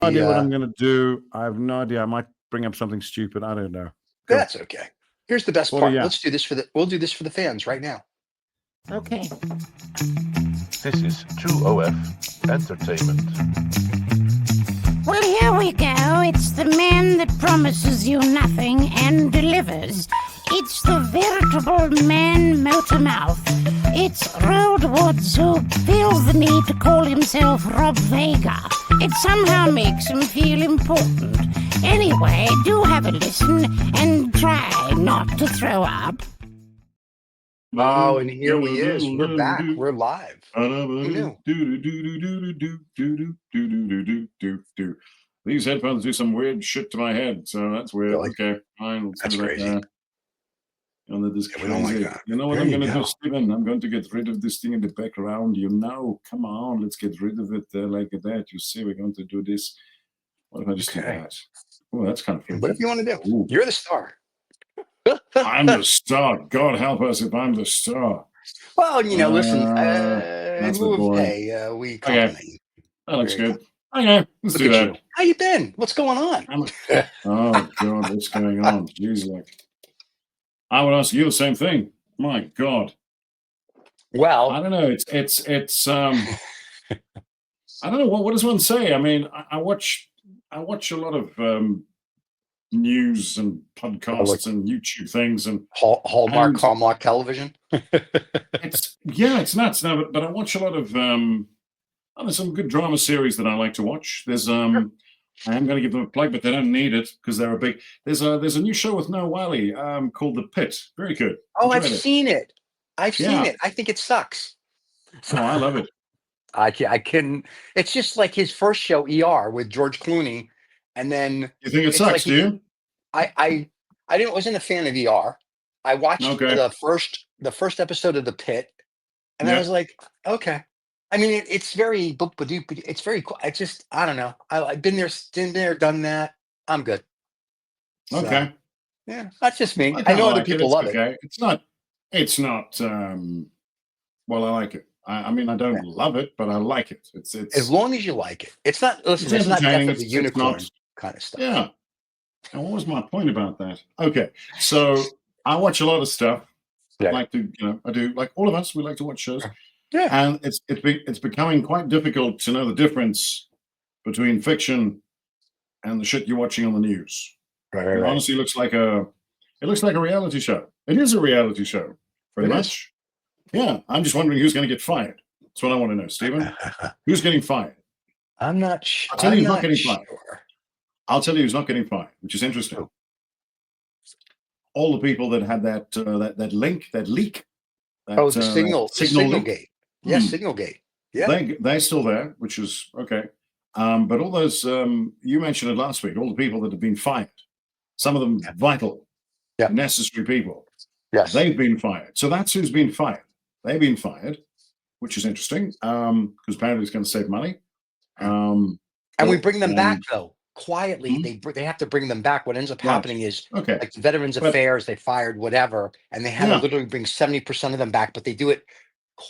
No idea what I'm going to do. I have no idea. I might bring up something stupid. I don't know. Go. That's okay. Here's the best What do part. you got? Let's do this for the. We'll do this for the fans right now. Okay. This is True OF Entertainment. Well, here we go. It's the man that promises you nothing and delivers. It's the veritable man motor mouth. It's Road Woods who feels the need to call himself Rob Vega. It somehow makes him feel important. Anyway, do have a listen and try not to throw up. Oh, and here we is. We're back. We're live. Who knew? These headphones do some weird shit to my head, so that's weird. Really? Okay, fine. That's crazy. We don't like that. You know what There I'm you going to go. do, Stephen? I'm going to get rid of this thing in the background. You know, come on, let's get rid of it like that. You see, we're going to do this. What if I just do Okay. that? Oh, that's kind of freaky. Whatever you want to do. Ooh. You're the star. I'm the star. God help us if I'm the star. Well, you know, listen. That's In lieu the boy. of pay, we compliment you. That looks There you good. Okay, let's Look do at that. you. How you been? What's going on? Oh God, what's going on? Jeez, like I would ask you the same thing. My God, I Well, don't know. It's I don't know what does one say. I mean, I watch a lot of news and podcasts and YouTube things, and Hallmark, And- Hallmark television. it's nuts now. But I watch a lot of there's some good drama series that I like to watch. There's I am going to give them a plug, but they don't need it because they're a big. There's a new show with Noah Wally called The Pit. Very good. Oh, I've Enjoyed it. seen it. I've seen Yeah. it. I think it sucks. Oh, I love it. I can. It's just like his first show, ER, with George Clooney, and then You think it It's sucks? like Do you? I wasn't a fan of ER. I watched Okay. the first episode of The Pit, and I Yeah. was like, okay. I mean, it's very boop-a-doop. It's very cool. I don't know. I've been there, done that. I'm good. So, Okay. yeah, that's just me. I kinda know other like people It's love it. okay. It's not. Well, I like it. I mean, I don't love it, but I like it. It's As long as you like it. It's not. Listen, it's not entertaining. Death of the It's Unicorn not- kind of stuff. Yeah. And what was my point about that? Okay, so I watch a lot of stuff. Yeah. I like to, I do like all of us. We like to watch shows, Yeah. and it's becoming quite difficult to know the difference between fiction and the shit you're watching on the news. Right, It honestly looks like a reality show. It is a reality show, pretty It is. much. Yeah, I'm just wondering who's going to get fired. That's what I want to know, Stephen. Who's getting fired? I'm not sure. I'll tell you I'm who's not not getting sure. fired. I'll tell you who's not getting fired, which is interesting. Who? All the people that had that leak. Oh, the signal leak, gate. Yes, Hmm. signal gate. Yeah. they're still there, which is okay. But all those you mentioned it last week. All the people that have been fired, some of them vital, Yeah. necessary people. Yes. They've been fired. So that's who's been fired. They've been fired, which is interesting because apparently it's going to save money. And we bring them back though quietly. Mhm. They have to bring them back. What ends up Right. happening is Okay. like the Veterans But- Affairs, they fired whatever, and they had Yeah. to literally bring 70% of them back, but they do it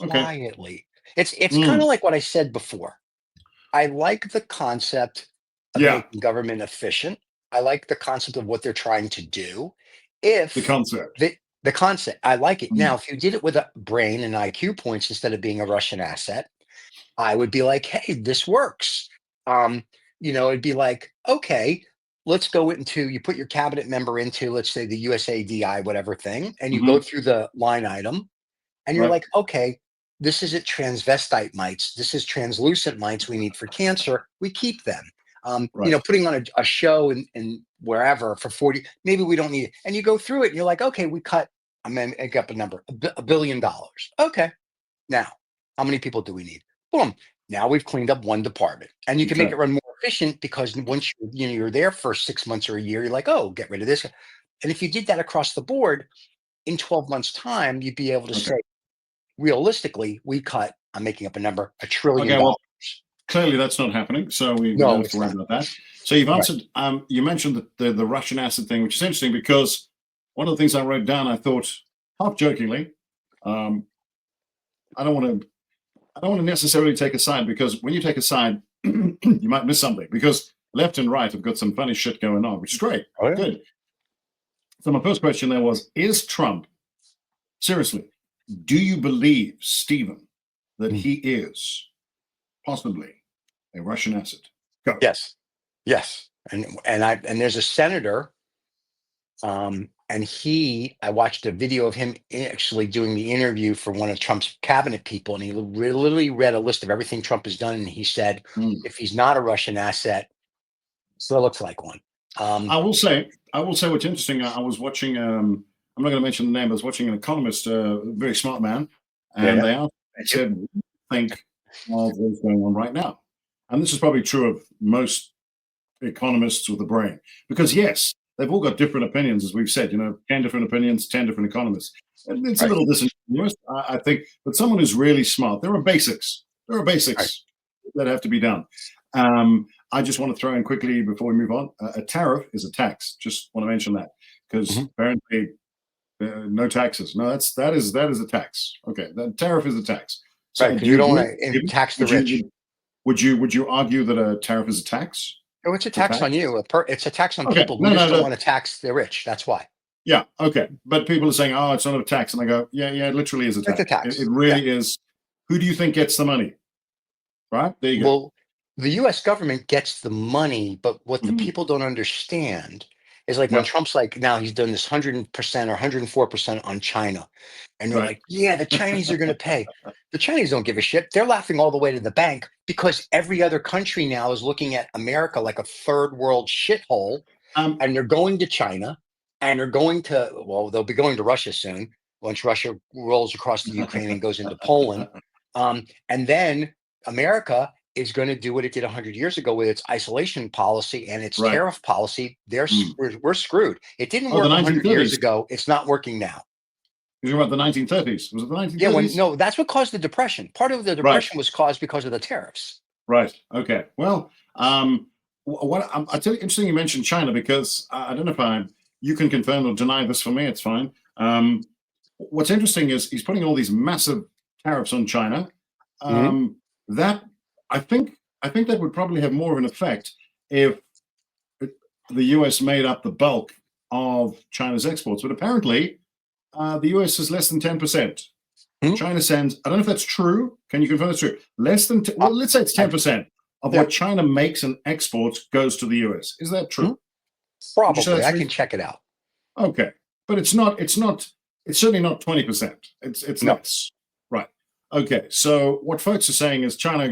Okay. quietly. It's Mm. kind of like what I said before. I like the concept of Yeah. making government efficient. I like the concept of what they're trying to do. If The concept. the concept, I like it. Mm. Now, if you did it with a brain and IQ points instead of being a Russian asset, I would be like, hey, this works. It'd be like, okay, let's go into, you put your cabinet member into, let's say the USADI, whatever thing, and you go through the line item and you're Right. like, okay, this isn't transvestite mites. This is translucent mites we need for cancer. We keep them. Right. Putting on a show in wherever for 40, maybe we don't need it. And you go through it and you're like, okay, we cut, I'm going to make up a number, $1 billion. Okay. Now, how many people do we need? Boom. Now we've cleaned up one department and you can make Okay. it run more efficient because once you're there for 6 months or a year, you're like, oh, get rid of this. And if you did that across the board in 12 months time, you'd be able to Okay. say, realistically, we cut, I'm making up a number, $1 trillion. Okay, well, clearly that's not happening, so we No, don't have it's to worry not. about that. So you've Right. answered. You mentioned the Russian asset thing, which is interesting because one of the things I wrote down, I thought half jokingly, I don't want to necessarily take a side because when you take a side, you might miss something because left and right have got some funny shit going on, which is great. Oh, yeah. Good. So my first question there was, is Trump, seriously, do you believe, Stephen, that he is possibly a Russian asset? Go. Yes. And there's a senator, and I watched a video of him actually doing the interview for one of Trump's cabinet people, and he literally read a list of everything Trump has done, and he said, if he's not a Russian asset, so it looks like one. I will say what's interesting. I was watching. I'm not going to mention the name. I was watching an economist, a very smart man, and they said, "What do you think of what's going on right now?" And this is probably true of most economists with a brain, because yes, they've all got different opinions, as we've said. 10 different opinions, 10 different economists. And it's a little disingenuous, I think. But someone who's really smart, there are basics. That have to be done. I just want to throw in quickly before we move on. A tariff is a tax. Just want to mention that, because apparently no taxes. No, that is a tax. Okay, that tariff is a tax. So right, because you don't want to tax the rich. Would you argue that a tariff is a tax? No, it's a tax on you. It's a tax on people who don't want to tax the rich. That's why. Yeah. Okay. But people are saying, "Oh, it's not a tax," and I go, "Yeah, it literally is a tax. It's a tax. It really is." Who do you think gets the money? Right there, you go. Well, the U.S. government gets the money, but what the people don't understand is like when Trump's like, now he's done this 100% or 104% on China, and they're like, "Yeah, the Chinese are going to pay." The Chinese don't give a shit. They're laughing all the way to the bank because every other country now is looking at America like a third world shithole, and they're going to China, and they're going to, well, they'll be going to Russia soon once Russia rolls across the Ukraine and goes into Poland, and then America is going to do what it did 100 years ago with its isolation policy and its tariff policy. We're screwed. It didn't work 100 years ago. It's not working now. You're about the 1930s. Was it the 1930s? Yeah, no, that's what caused the Depression. Part of the Depression was caused because of the tariffs. Right. Okay. Well, I tell you, interesting you mentioned China, because I don't know if you can confirm or deny this for me. It's fine. What's interesting is he's putting all these massive tariffs on China. That I think that would probably have more of an effect if the US made up the bulk of China's exports. But apparently, the US is less than 10%. China sends, I don't know if that's true. Can you confirm that's true? Less than, let's say it's 10% of what China makes and exports goes to the US. Is that true? Probably. I can check it out. Okay. But it's certainly not 20%. It's less. Right. Okay. So what folks are saying is China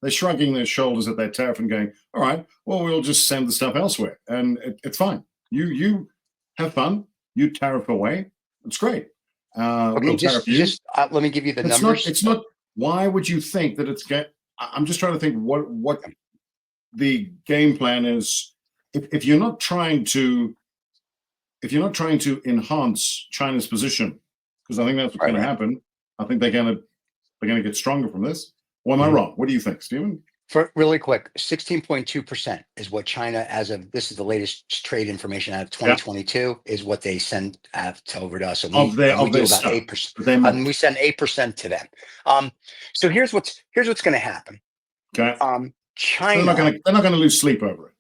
they're shrugging their shoulders at that tariff and going, all right, well, we'll just send the stuff elsewhere. And it's fine. You have fun. You tariff away. It's great. Okay, let me give you the numbers. It's not. Why would you think that it's I'm just trying to think what the game plan is. If you're not trying to enhance China's position, because I think that's what's going to happen. I think they're going to get stronger from this. Or am I wrong? What do you think, Stephen? For really quick, 16.2% is what China, as of this is the latest trade information out of 2022, is what they send over to us. So we do about 8%. And we send 8% to them. So here's what's going to happen. Okay. China. They're not going to lose sleep over it.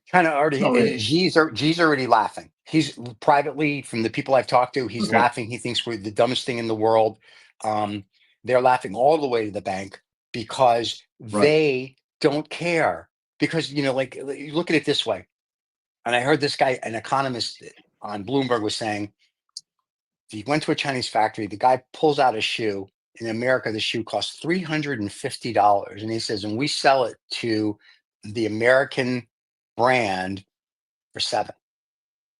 China already. Xi's already laughing. He's privately, from the people I've talked to, he's laughing. He thinks we're the dumbest thing in the world. They're laughing all the way to the bank, because they don't care. Because, like, you look at it this way. And I heard this guy, an economist on Bloomberg, was saying, if you went to a Chinese factory, the guy pulls out a shoe. In America, the shoe costs $350. And he says, and we sell it to the American brand for $7.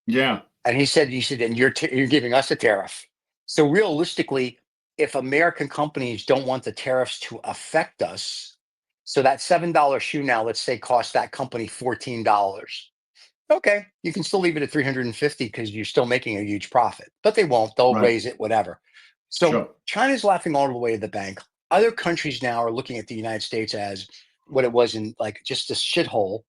Yeah. And he said, and you're giving us a tariff. So realistically, if American companies don't want the tariffs to affect us, so that $7 shoe now, let's say, costs that company $14. Okay, you can still leave it at $350 because you're still making a huge profit, but they won't. They'll raise it, whatever. So China's laughing all the way to the bank. Other countries now are looking at the United States as what it was in, like, just a shithole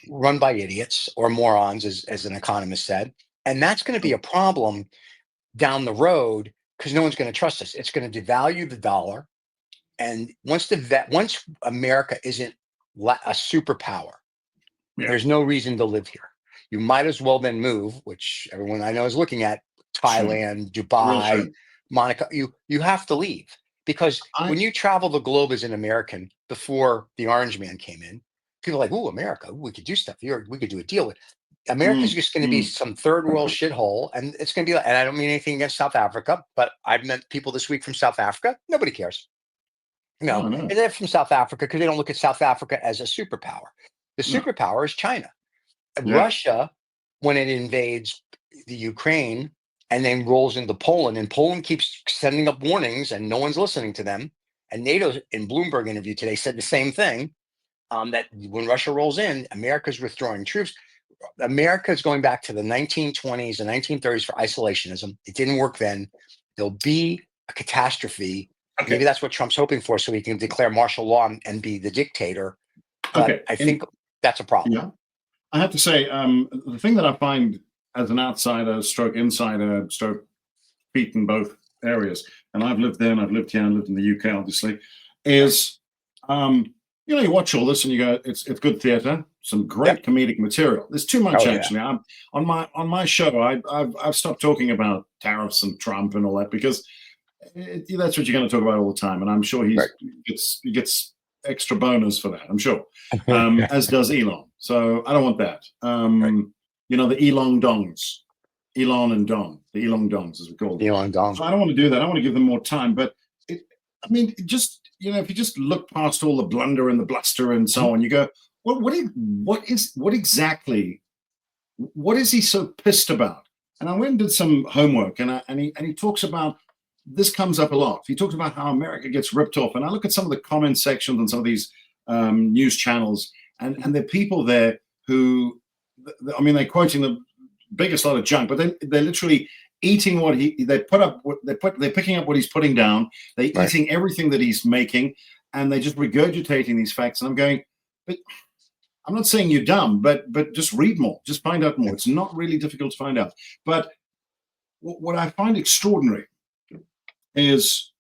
run by idiots or morons, as an economist said. And that's going to be a problem down the road, because no one's going to trust us. It's going to devalue the dollar. And once America isn't a superpower, Yeah. There's no reason to live here. You might as well then move, which everyone I know is looking at, Thailand, Real Dubai, shame. Monaco. You have to leave, because when you travel the globe as an American, before the Orange Man came in, people are like, "Ooh, America, ooh, we could do stuff here. We could do a deal with." America's just going to be some third world shithole, and it's going to be like, and I don't mean anything against South Africa, but I've met people this week from South Africa. Nobody cares. No, Oh, no. and they're from South Africa because they don't look at South Africa as a superpower. The No. superpower is China. Yeah. Russia, when it invades the Ukraine and then rolls into Poland, and Poland keeps sending up warnings and no one's listening to them. And NATO, in Bloomberg interview today, said the same thing, that when Russia rolls in, America's withdrawing troops. America is going back to the 1920s and 1930s for isolationism. It didn't work then. There'll be a catastrophe. Okay. Maybe that's what Trump's hoping for, so he can declare martial law and be the dictator. But Okay. I think that's a problem. Yeah. I have to say, the thing that I find as an outsider, stroke insider, stroke feet in both areas, and I've lived there and I've lived here and lived in the UK, obviously, is, you watch all this and you go, it's good theater, some great comedic material. There's too much, actually. I'm on my show. I've stopped talking about tariffs and Trump and all that, because that's what you're going to talk about all the time, and I'm sure he gets extra bonus for that. I'm sure, as does Elon. So I don't want that. The Elon dongs, Elon and Dong, the Elon dongs, as we call them. Elon Dong. So I don't want to do that. I want to give them more time. But if you just look past all the blunder and the bluster and so on, you go, what exactly is he so pissed about? And I went and did some homework, and he talks about, this comes up a lot. He talks about how America gets ripped off, and I look at some of the comment sections on some of these news channels, and there are people there who, they're quoting the biggest lot of junk, but they're literally eating what they're picking up what he's putting down. They're eating everything that he's making, and they're just regurgitating these facts. And I'm going, but I'm not saying you're dumb, but just read more, just find out more. It's not really difficult to find out. But what I find extraordinary is,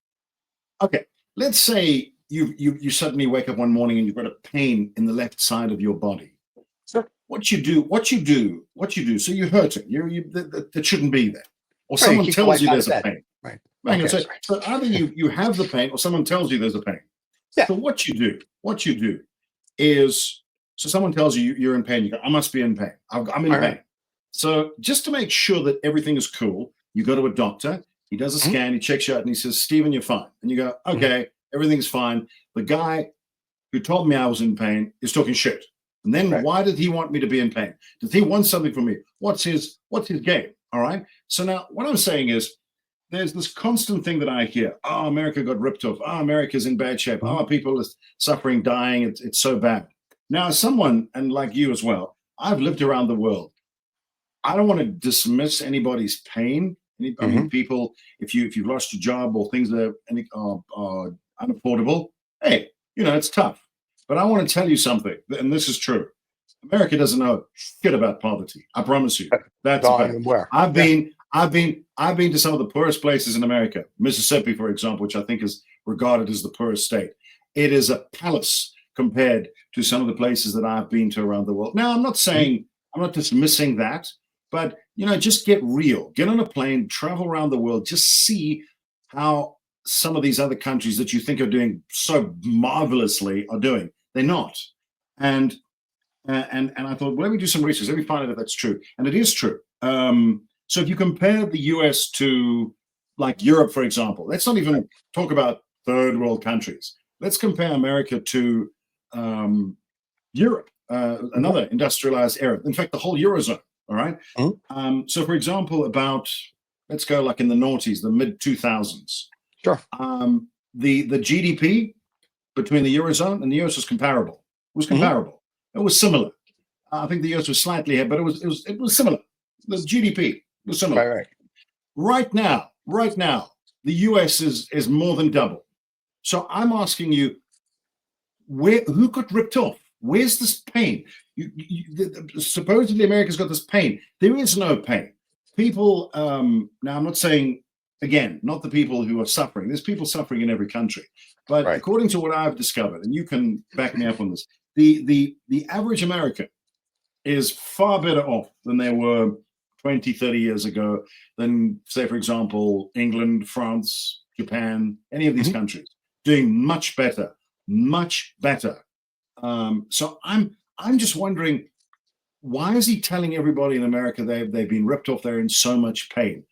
okay, let's say you suddenly wake up one morning and you've got a pain in the left side of your body. Sure. What you do. So you hurt it. That shouldn't be there. Or someone tells you there's a pain. Right. So either you have the pain, or someone tells you there's a pain. Yeah. So what you do is, so someone tells you you're in pain. You go, I must be in pain. I'm in pain. So just to make sure that everything is cool, you go to a doctor. He does a scan. He checks you out, and he says, Stephen, you're fine. And you go, okay, everything's fine. The guy who told me I was in pain is talking shit. And then why did he want me to be in pain? Does he want something from me? What's his game? All right. So now what I'm saying is, there's this constant thing that I hear. Oh, America got ripped off. Oh, America's in bad shape. Oh, people are suffering, dying. It's so bad. Now, as someone, and like you as well, I've lived around the world. I don't want to dismiss anybody's pain. I mean, people, if you've lost your job or things are unaffordable, hey, it's tough. But I want to tell you something, and this is true. America doesn't know shit about poverty. I promise you. That's a fact. I've been to some of the poorest places in America. Mississippi, for example, which I think is regarded as the poorest state. It is a palace compared to some of the places that I've been to around the world. Now, I'm not dismissing that, but just get real. Get on a plane, travel around the world, just see how some of these other countries that you think are doing so marvelously are doing. They're not. And I thought, well, let me do some research. Let me find out if that's true. And it is true. So if you compare the US to like Europe, for example, let's not even talk about third world countries. Let's compare America to Europe, another industrialized era. In fact, the whole Eurozone. All right. So, for example, let's go like in the noughties, the mid 2000s. Sure. The GDP between the Eurozone and the US was comparable. It was comparable. It was similar. I think the US was slightly ahead, but it was similar. The GDP was similar. Right now, the US is more than double. So I'm asking you, who got ripped off? Where's this pain? Supposedly America's got this pain. There is no pain. People, now I'm not saying, again, not the people who are suffering. There's people suffering in every country. But according to what I've discovered, and you can back me up on this, the average American is far better off than they were 20, 30 years ago than, say, for example, England, France, Japan, any of these countries, doing much better, much better. So I'm just wondering, why is he telling everybody in America they've been ripped off, they're in so much pain?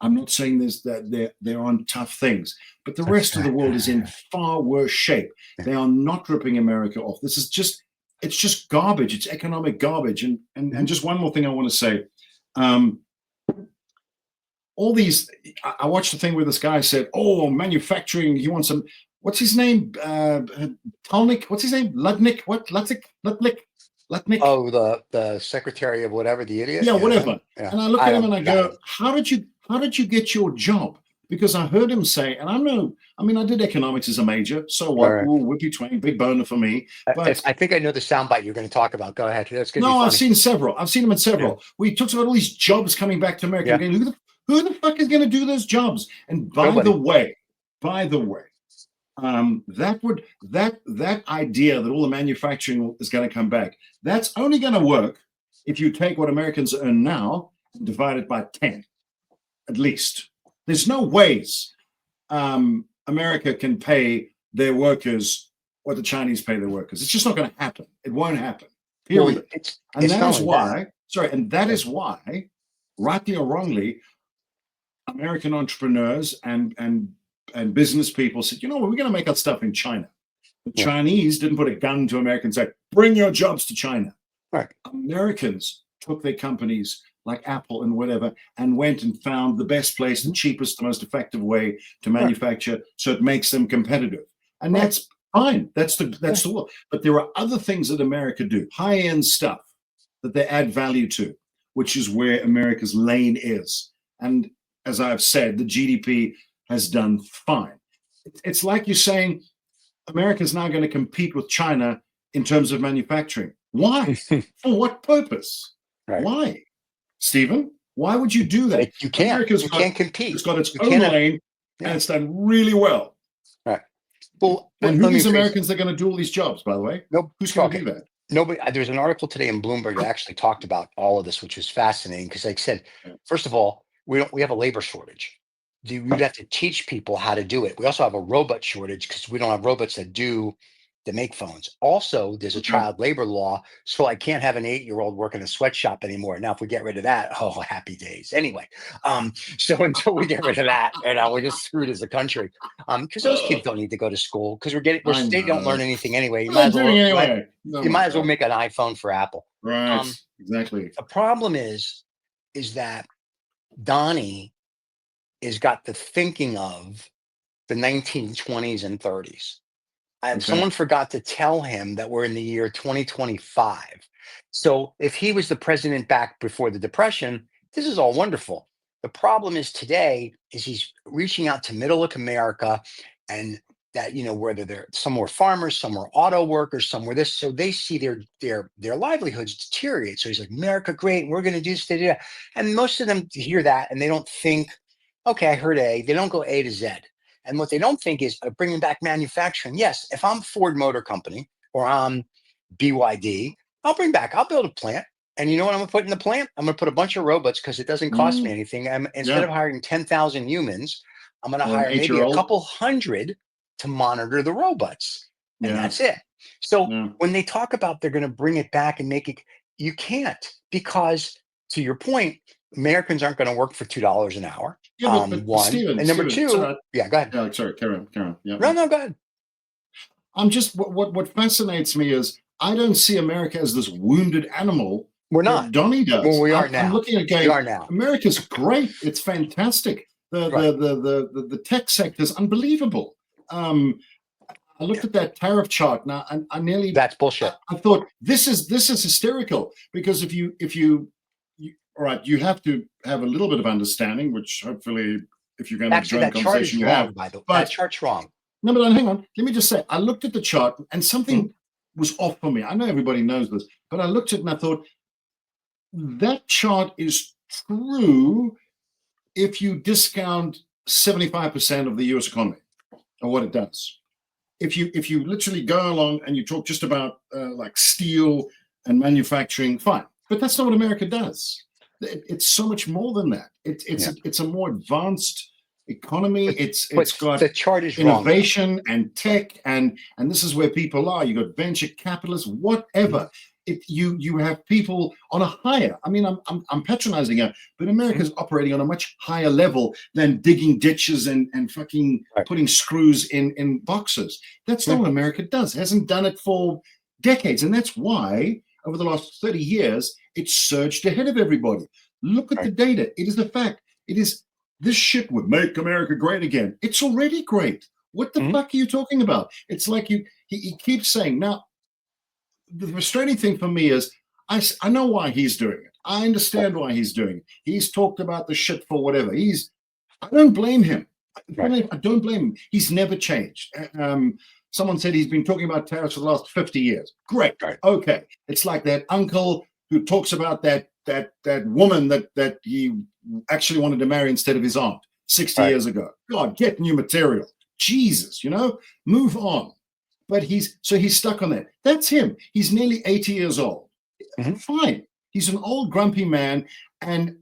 I'm not saying this that they're on tough things, but the rest of the world is in far worse shape. They are not ripping America off. This is just, it's just garbage. It's economic garbage. And just one more thing I want to say. All these, I watched the thing where this guy said, "Oh, manufacturing. He wants some. What's his name? Talnick. What's his name? Ludnick. What? Lutnick. Oh, the secretary of whatever, the idiot. Yeah, whatever. Yeah. And I look at him and I go, how did you get your job? Because I heard him say, and I did economics as a major. So what? Right. Ooh, whippy twang, big boner for me. But I think I know the soundbite you're going to talk about. Go ahead. That's good. No, I've seen several. I've seen them in several. Yeah. We talked about all these jobs coming back to America. Yeah. Again, who the fuck is going to do those jobs? And by the way, that idea that all the manufacturing is going to come back, that's only going to work if you take what Americans earn now and divide it by 10, at least. There's no ways America can pay their workers what the Chinese pay their workers. It's just not going to happen. It won't happen. Period. Well, that is why, rightly or wrongly, American entrepreneurs and business people said, you know what, we're going to make our stuff in China. The Chinese didn't put a gun to Americans and say, bring your jobs to China. Right. Americans took their companies like Apple and whatever and went and found the best place, the cheapest, the most effective way to manufacture, so it makes them competitive. And that's fine. That's the law. But there are other things that America do, high-end stuff that they add value to, which is where America's lane is. And as I've said, the GDP has done fine. It's like you're saying America's now going to compete with China in terms of manufacturing. Why? For what purpose? Right. Why? Stephen, why would you do that? You can't. You can't compete. It's got its own lane, and it's done really well. Right. Well, and who are these Americans that are going to do all these jobs, by the way? Nope. Who's going to do that? Nobody. There's an article today in Bloomberg that actually talked about all of this, which was fascinating because, like I said, first of all, we have a labor shortage. You'd have to teach people how to do it. We also have a robot shortage because we don't have robots that make phones. Also, there's a child labor law, so I can't have an 8-year-old work in a sweatshop anymore. Now, if we get rid of that, oh, happy days. Anyway, so until we get rid of that, we're just screwed as a country. Because those kids don't need to go to school because they don't learn anything anyway. You might as well make an iPhone for Apple. Right. Exactly. The problem is that Donnie has got the thinking of the 1920s and 30s. And someone forgot to tell him that we're in the year 2025. So if he was the president back before the Depression, this is all wonderful. The problem is today is he's reaching out to middle America and that, whether some were farmers, some were auto workers, some were this. So they see their livelihoods deteriorate. So he's like, America, great. We're going to do this. And most of them hear that and they don't think, okay, I heard A. They don't go A to Z. And what they don't think is bringing back manufacturing. Yes, if I'm Ford Motor Company or I'm BYD, I'll build a plant. And you know what I'm going to put in the plant? I'm going to put a bunch of robots because it doesn't cost me anything. Instead of hiring 10,000 humans, I'm going to hire maybe a couple hundred to monitor the robots. And that's it. So when they talk about they're going to bring it back and make it, you can't because, to your point, Americans aren't going to work for $2 an hour. Yeah, but one. Steven, and number two, sorry. Yeah, go ahead. Yeah, sorry, carry on. Yeah. No, go ahead. I'm just, what fascinates me is I don't see America as this wounded animal. We're not. Donnie does. Well, we are now. I'm looking at we are now. America's great. It's fantastic. The tech sector is unbelievable. I looked at that tariff chart now, and I nearly. That's bullshit. I thought this is hysterical because if you all right, you have to have a little bit of understanding, which hopefully, if you're going to join a conversation, you have. But that chart's wrong. No, but hang on. Let me just say, I looked at the chart and something was off for me. I know everybody knows this, but I looked at it and I thought, that chart is true if you discount 75% of the US economy or what it does. If you literally go along and you talk just about like steel and manufacturing, fine. But that's not what America does. It's so much more than that. It's a more advanced economy. It's got the chart is wrong. innovation and tech, and this is where people are. You got venture capitalists, whatever. You have people on a higher. I mean, I'm patronizing it, but America's operating on a much higher level than digging ditches and fucking putting screws in boxes. That's not what America does. It hasn't done it for decades, and that's why over the last 30 years it's surged ahead of everybody. Look at the data. It is a fact. It is. This shit would make America great again. It's already great. What the fuck are you talking about? It's like he keeps saying. Now, the frustrating thing for me is I know why he's doing it. I understand why he's doing it. He's talked about the shit for whatever. I don't blame him. I don't blame him. He's never changed. Someone said he's been talking about tariffs for the last 50 years. Great. Okay. It's like that uncle who talks about that woman that he actually wanted to marry instead of his aunt 60 years ago. God, get new material. Jesus, move on. But he's stuck on that. That's him. He's nearly 80 years old. Fine. He's an old grumpy man. And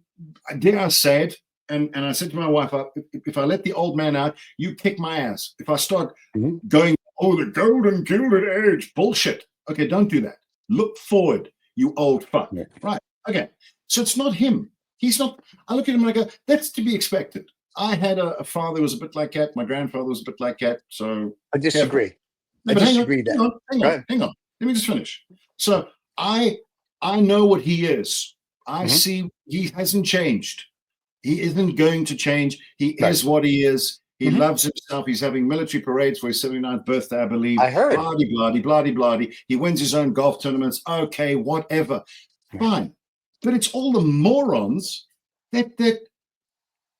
dare I say it, and I said to my wife, if I let the old man out, you kick my ass. If I start going, the golden gilded age, bullshit. Okay, don't do that. Look forward, you old fuck. Yeah. Right. Okay. So it's not him. He's not. I look at him and I go, that's to be expected. I had a father who was a bit like that. My grandfather was a bit like that. So I disagree. Hang on. Let me just finish. So I know what he is. I see he hasn't changed. He isn't going to change. He is what he is. He loves himself. He's having military parades for his 79th birthday, I believe. I heard. Bloody. He wins his own golf tournaments. Okay, whatever. Fine. But it's all the morons that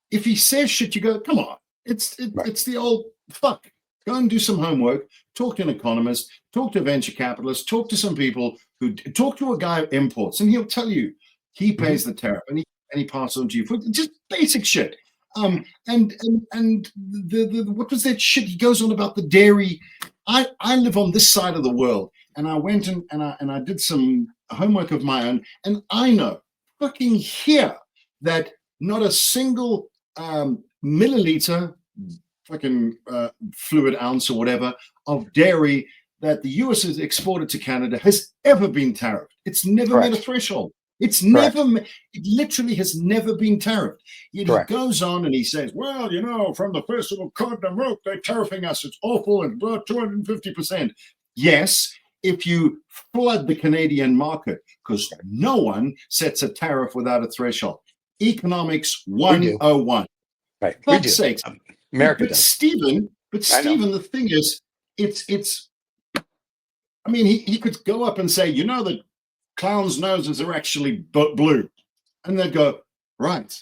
if he says shit, you go, come on. It's the old fuck. Go and do some homework. Talk to an economist. Talk to a venture capitalist. Talk to some people talk to a guy who imports, and he'll tell you he pays the tariff and he passes on to you for just basic shit. And the what was that shit he goes on about the dairy? I live on this side of the world, and I went and I did some homework of my own, and I know fucking here that not a single milliliter fucking fluid ounce or whatever of dairy that the US has exported to Canada has ever been tariffed. It's never met a threshold. It's never, it literally has never been tariffed. Yet he goes on and he says, well, from the first of cod and milk, they're tariffing us. It's awful and 250%. Yes, if you flood the Canadian market, because no one sets a tariff without a threshold. Economics 101. Right. Fuck's sakes. America but does. Stephen, the thing is, I mean, he could go up and say, that clowns' noses are actually blue. And they'd go, right.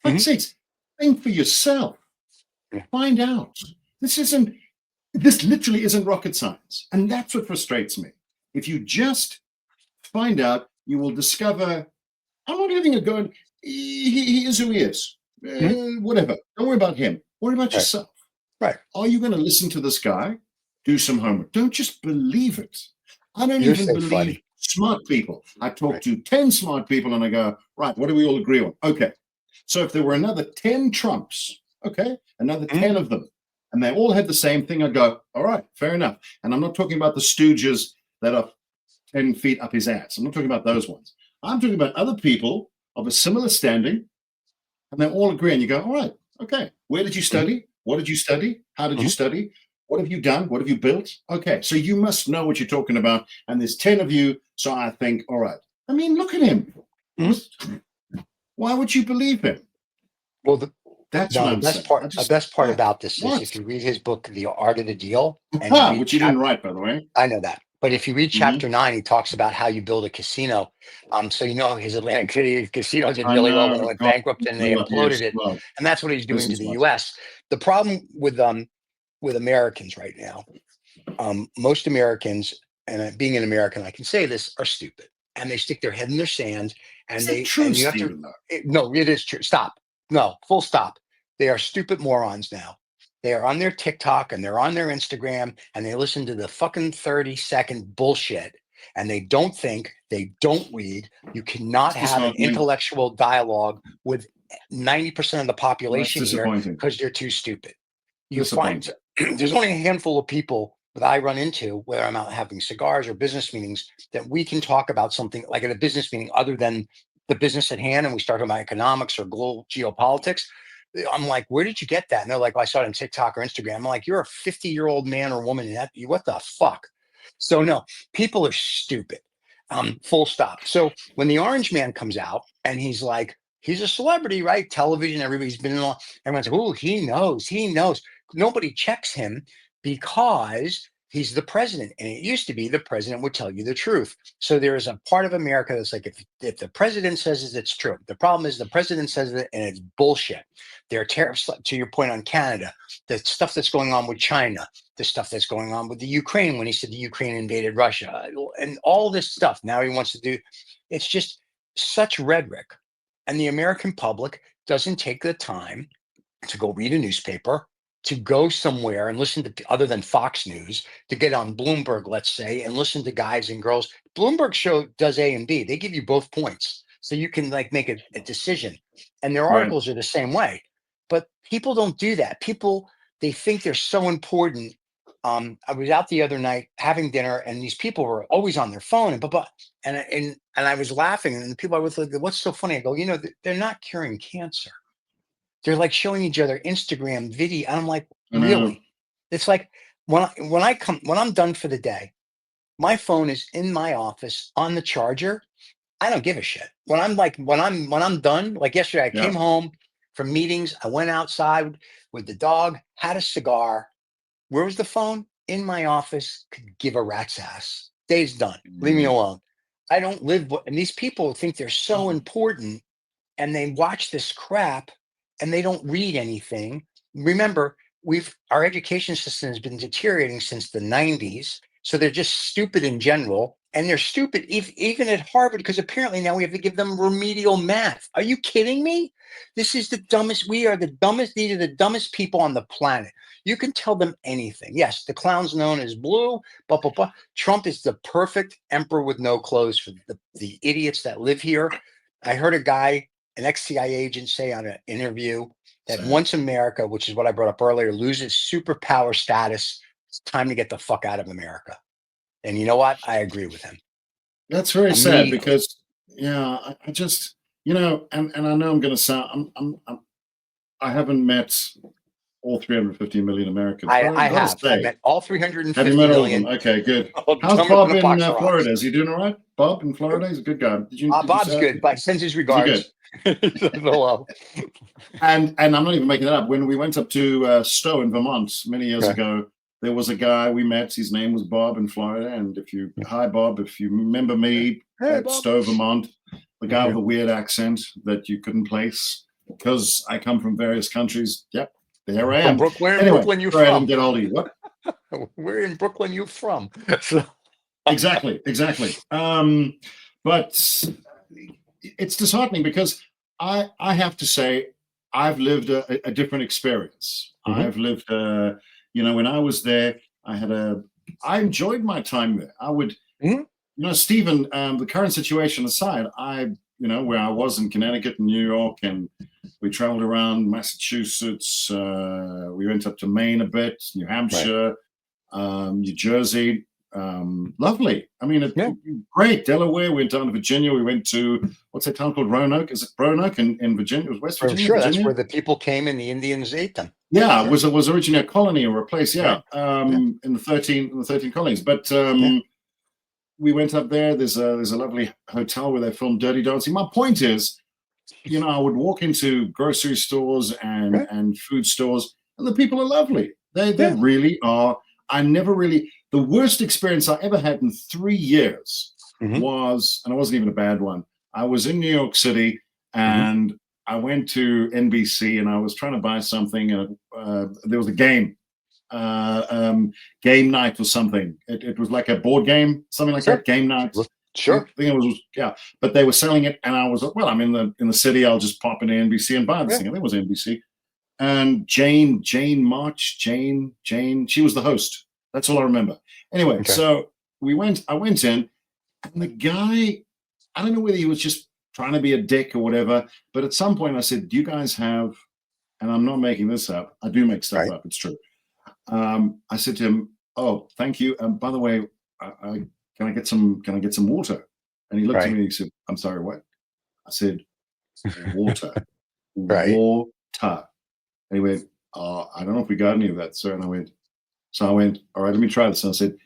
Fuck's sakes, think for yourself. Find out. This literally isn't rocket science. And that's what frustrates me. If you just find out, you will discover, I'm not having a go at, he is who he is. Whatever. Don't worry about him. Worry about yourself. Right. Are you going to listen to this guy? Do some homework. Don't just believe it. I don't even believe smart people. I talk to 10 smart people and I go, right, what do we all agree on? Okay. So if there were another 10 Trumps, another 10 of them, and they all had the same thing, I'd go, all right, fair enough. And I'm not talking about the stooges that are 10 feet up his ass. I'm not talking about those ones. I'm talking about other people of a similar standing, and they all agree. And you go, all right, okay. Where did you study? What did you study? How did you study? What have you done? What have you built? Okay, so you must know what you're talking about. And there's 10 of you, so I think, all right. I mean, look at him. Why would you believe him? Well, the best part about this is if you read his book, The Art of the Deal, and which you didn't write, by the way. I know that. But if you read chapter 9, he talks about how you build a casino. So his Atlantic City casino did really well when it went bankrupt and they imploded it. Well, and that's what he's doing to the US. The problem with Americans right now, most Americans, and being an American, I can say this, are stupid. And they stick their head in their sand. And you have to. No, it is true. Stop. No, full stop. They are stupid morons now. They are on their TikTok and they're on their Instagram and they listen to the fucking 30-second bullshit and they don't think, they don't read. You cannot It's have an disheartening. intellectual dialogue with 90% of the population here disappointing. because they're too stupid. You find Disappointing. there's only a handful of people that I run into, whether I'm out having cigars or business meetings, that we can talk about something like at a business meeting other than the business at hand, and we start talking about economics or global geopolitics. I'm like, where did you get that? And they're like, well, I saw it on TikTok or Instagram. I'm like, you're a 50-year-old man or woman. And what the fuck? So no, people are stupid. Full stop. So when the orange man comes out and he's like, he's a celebrity, right? Television, everybody's been in. Everyone's like, oh, he knows. Nobody checks him because he's the president. And it used to be the president would tell you the truth. So there is a part of America that's like, if the president says it, it's true. The problem is the president says it and it's bullshit. There are tariffs, to your point on Canada, the stuff that's going on with China, the stuff that's going on with the Ukraine when he said the Ukraine invaded Russia, and all this stuff. Now he wants to do, it's just such rhetoric. And the American public doesn't take the time to go read a newspaper, to go somewhere and listen to, other than Fox News, to get on Bloomberg, let's say, and listen to guys and girls. Bloomberg show does A and B. They give you both points. So you can like make a decision. And their articles are the same way. But people don't do that. People, they think they're so important. I was out the other night having dinner, and these people were always on their phone and blah, blah. And I was laughing, and the people I was like, what's so funny? I go, you know, they're not curing cancer. They're like showing each other Instagram video. And I'm like, really? It's like when I'm done for the day, my phone is in my office on the charger. I don't give a shit. When I'm done, like yesterday, I came home from meetings. I went outside with the dog, had a cigar. Where was the phone? In my office, could give a rat's ass. Day's done. Leave me alone. I don't live, and these people think they're so important, and they watch this crap and they don't read anything. Remember, our education system has been deteriorating since the 90s. So they're just stupid in general. And they're stupid even at Harvard, because apparently now we have to give them remedial math. Are you kidding me? This is the dumbest. We are the dumbest. These are the dumbest people on the planet. You can tell them anything. Yes, the clown's known as blue. Blah, blah, blah. Trump is the perfect emperor with no clothes for the idiots that live here. I heard a guy, an ex-CIA agent, say on an interview that once America, which is what I brought up earlier, loses superpower status, it's time to get the fuck out of America. And you know what? I agree with him. That's very sad because, I just, and I know I'm going to sound, I haven't met all 350 million Americans. I have. I met all 350 Have you met million. all of them? Okay, good. How's Bob in Florida? Is he doing all right? Bob in Florida? He's a good guy. Bob's good, but sends his regards. Hello. And I'm not even making that up. When we went up to Stowe in Vermont many years ago, there was a guy we met. His name was Bob in Florida. And hi, Bob, if you remember me at Stowe, Vermont, the guy with the weird accent that you couldn't place because I come from various countries. Yep, there I am. Where in Brooklyn you from? I didn't get hold of you. What? Where in Brooklyn you from? Exactly. But it's disheartening because I have to say I've lived a different experience. I've lived, when I was there, I enjoyed my time there. I would, Stephen, the current situation aside, where I was in Connecticut and New York, and we traveled around Massachusetts, we went up to Maine a bit, New Hampshire, New Jersey. Lovely. I mean, great. Delaware. We went down to Virginia. We went to what's that town called? Roanoke. Is it Roanoke in Virginia? It was West Virginia. Sure, Virginia? that's where the people came and the Indians ate them. Yeah, it was originally a colony or a place. Yeah, in the 13 colonies. But we went up there. There's a lovely hotel where they filmed Dirty Dancing. My point is, I would walk into grocery stores and food stores, and the people are lovely. They really are. The worst experience I ever had in 3 years was, and it wasn't even a bad one. I was in New York City and I went to NBC and I was trying to buy something, and there was a game night or something. It was like a board game, something like that. Game night. Sure. I think it was, but they were selling it, and I was like, well, I'm in the city. I'll just pop into NBC and buy this thing. I think it was NBC. And Jane, she was the host. That's all I remember. Anyway, so I went in, And the guy, I don't know whether he was just trying to be a dick or whatever, but at some point I said, do you guys have, and I'm not making this up, I do make stuff Right. up, it's true. I said to him, oh, thank you. By the way, can I get some water? And he looked at Right. me and he said, I'm sorry, what? I said, water. Right. Water. And he went, I don't know if we got any of that, sir. And I went, all right, let me try this. And I said,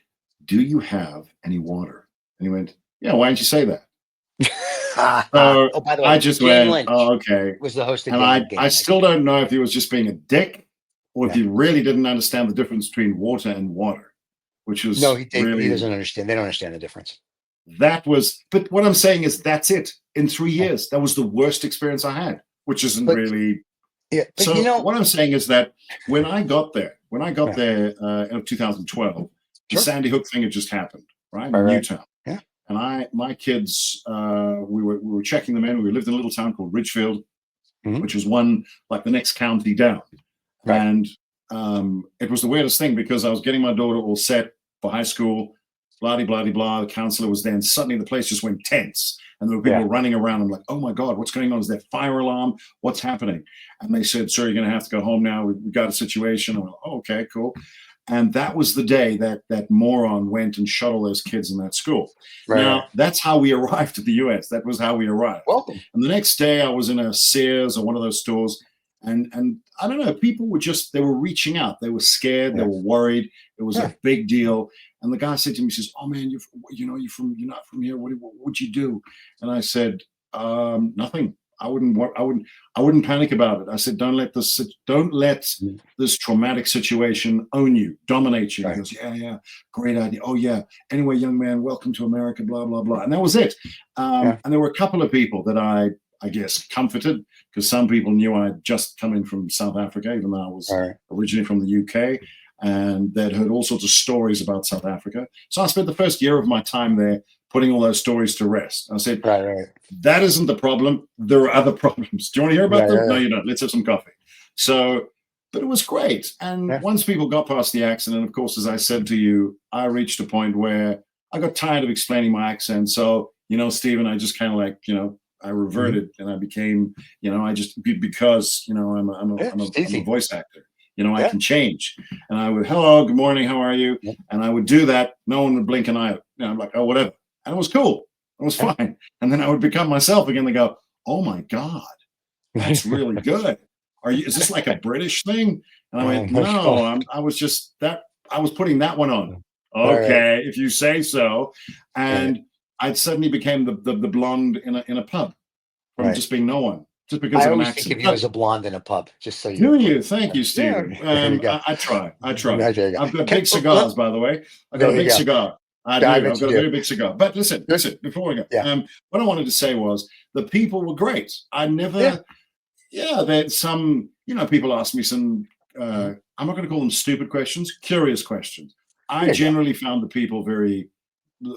do you have any water? And he went, yeah, why didn't you say that? Oh, by the way, I just Jane went, Lynch oh, okay. was the host of And Game I Night. still don't know if he was just being a dick or if Yeah. he really didn't understand the difference between water and water, which was No, he really, doesn't understand. They don't understand the difference. that was, but what I'm saying is that's it. In 3 years, that was the worst experience I had, which isn't But- really. Yeah, but So you know, what I'm saying is that when I got there in 2012, the Sure. Sandy Hook thing had just happened, right? Right, In right. Newtown. Yeah. And my kids, we were checking them in. We lived in a little town called Ridgefield, Mhm. which was one, like the next county down. Right. And it was the weirdest thing because I was getting my daughter all set for high school, blah, blah, blah, blah. The counselor was there, and suddenly the place just went tense. And there were people Yeah. running around. I'm like, oh my God, what's going on? Is there a fire alarm? What's happening? And they said, sir, you're going to have to go home now. We've got a situation. I went, oh, okay, cool. And that was the day that that moron went and shot all those kids in that school. Right, Now, right. that's how we arrived at the US. That was how we arrived. Welcome. And the next day I was in a Sears or one of those stores, and I don't know, people were just, they were reaching out. They were scared, they Yeah. were worried. It was Yeah. a big deal. And the guy said to me, he says, oh man, you're not from here. What would you do? And I said, nothing. I wouldn't panic about it. I said, don't let this traumatic situation own you, dominate you. Right. He goes, yeah, great idea. Oh yeah. Anyway, young man, welcome to America, blah, blah, blah. And that was it. And there were a couple of people that I guess comforted, because some people knew I'd just come in from South Africa, even though I was All right. originally from the UK, and they'd heard all sorts of stories about South Africa. So I spent the first year of my time there putting all those stories to rest. I said, Right. that isn't the problem. There are other problems. Do you want to hear about Yeah, them? yeah, No, yeah. you don't. Let's have some coffee. So, but it was great. And Yeah. once people got past the accent, and of course, as I said to you, I reached a point where I got tired of explaining my accent. So, Stephen, I just kind of like, I reverted and I became, because, I'm a voice actor. I Yeah. can change. And I would, hello, good morning, how are you? Yeah. And I would do that. No one would blink an eye. I'm like, oh, whatever. And it was cool. It was Yeah. fine. And then I would become myself again. They go, oh my God, that's really good. Is this like a British thing? And I went, Oh, no, I was putting that one on. Right, Okay, if you say so. And I suddenly became the blonde in a pub from Right. just being no one, just because I of an always accent. think of you as a blonde in a pub, just so you Do know. you? Thank you, Stephen. Yeah, there you go. I try. There you go. I've got big cigars, by the way. I've got There a you big go. cigar. I do. Yeah, I I've bet got you a do. very big cigar. But listen, before we go, Yeah. what I wanted to say was the people were great. I never, there's some, people ask me some, I'm not going to call them stupid questions, curious questions. There I you go. generally found the people very,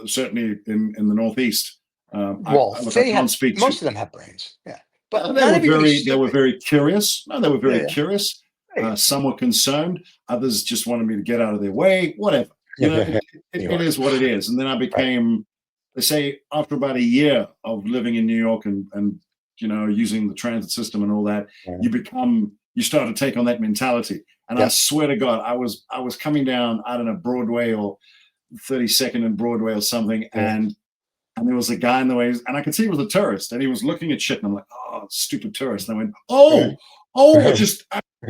certainly in the Northeast. Well, I they can't have, speak most to. of them have brains. Yeah. But They not were everybody's they were stupid. very curious. No, they were very Yeah. curious. Yeah. Some were concerned. Others just wanted me to get out of their way. Whatever. It is what it is. And then I became, they say, after about a year of living in New York and using the transit system and all that, you start to take on that mentality. And I swear to God, I was coming down, I don't know, Broadway or 32nd and Broadway or something, and there was a guy in the way, and I could see he was a tourist, and he was looking at shit, and I'm like, oh, stupid tourist. And I went,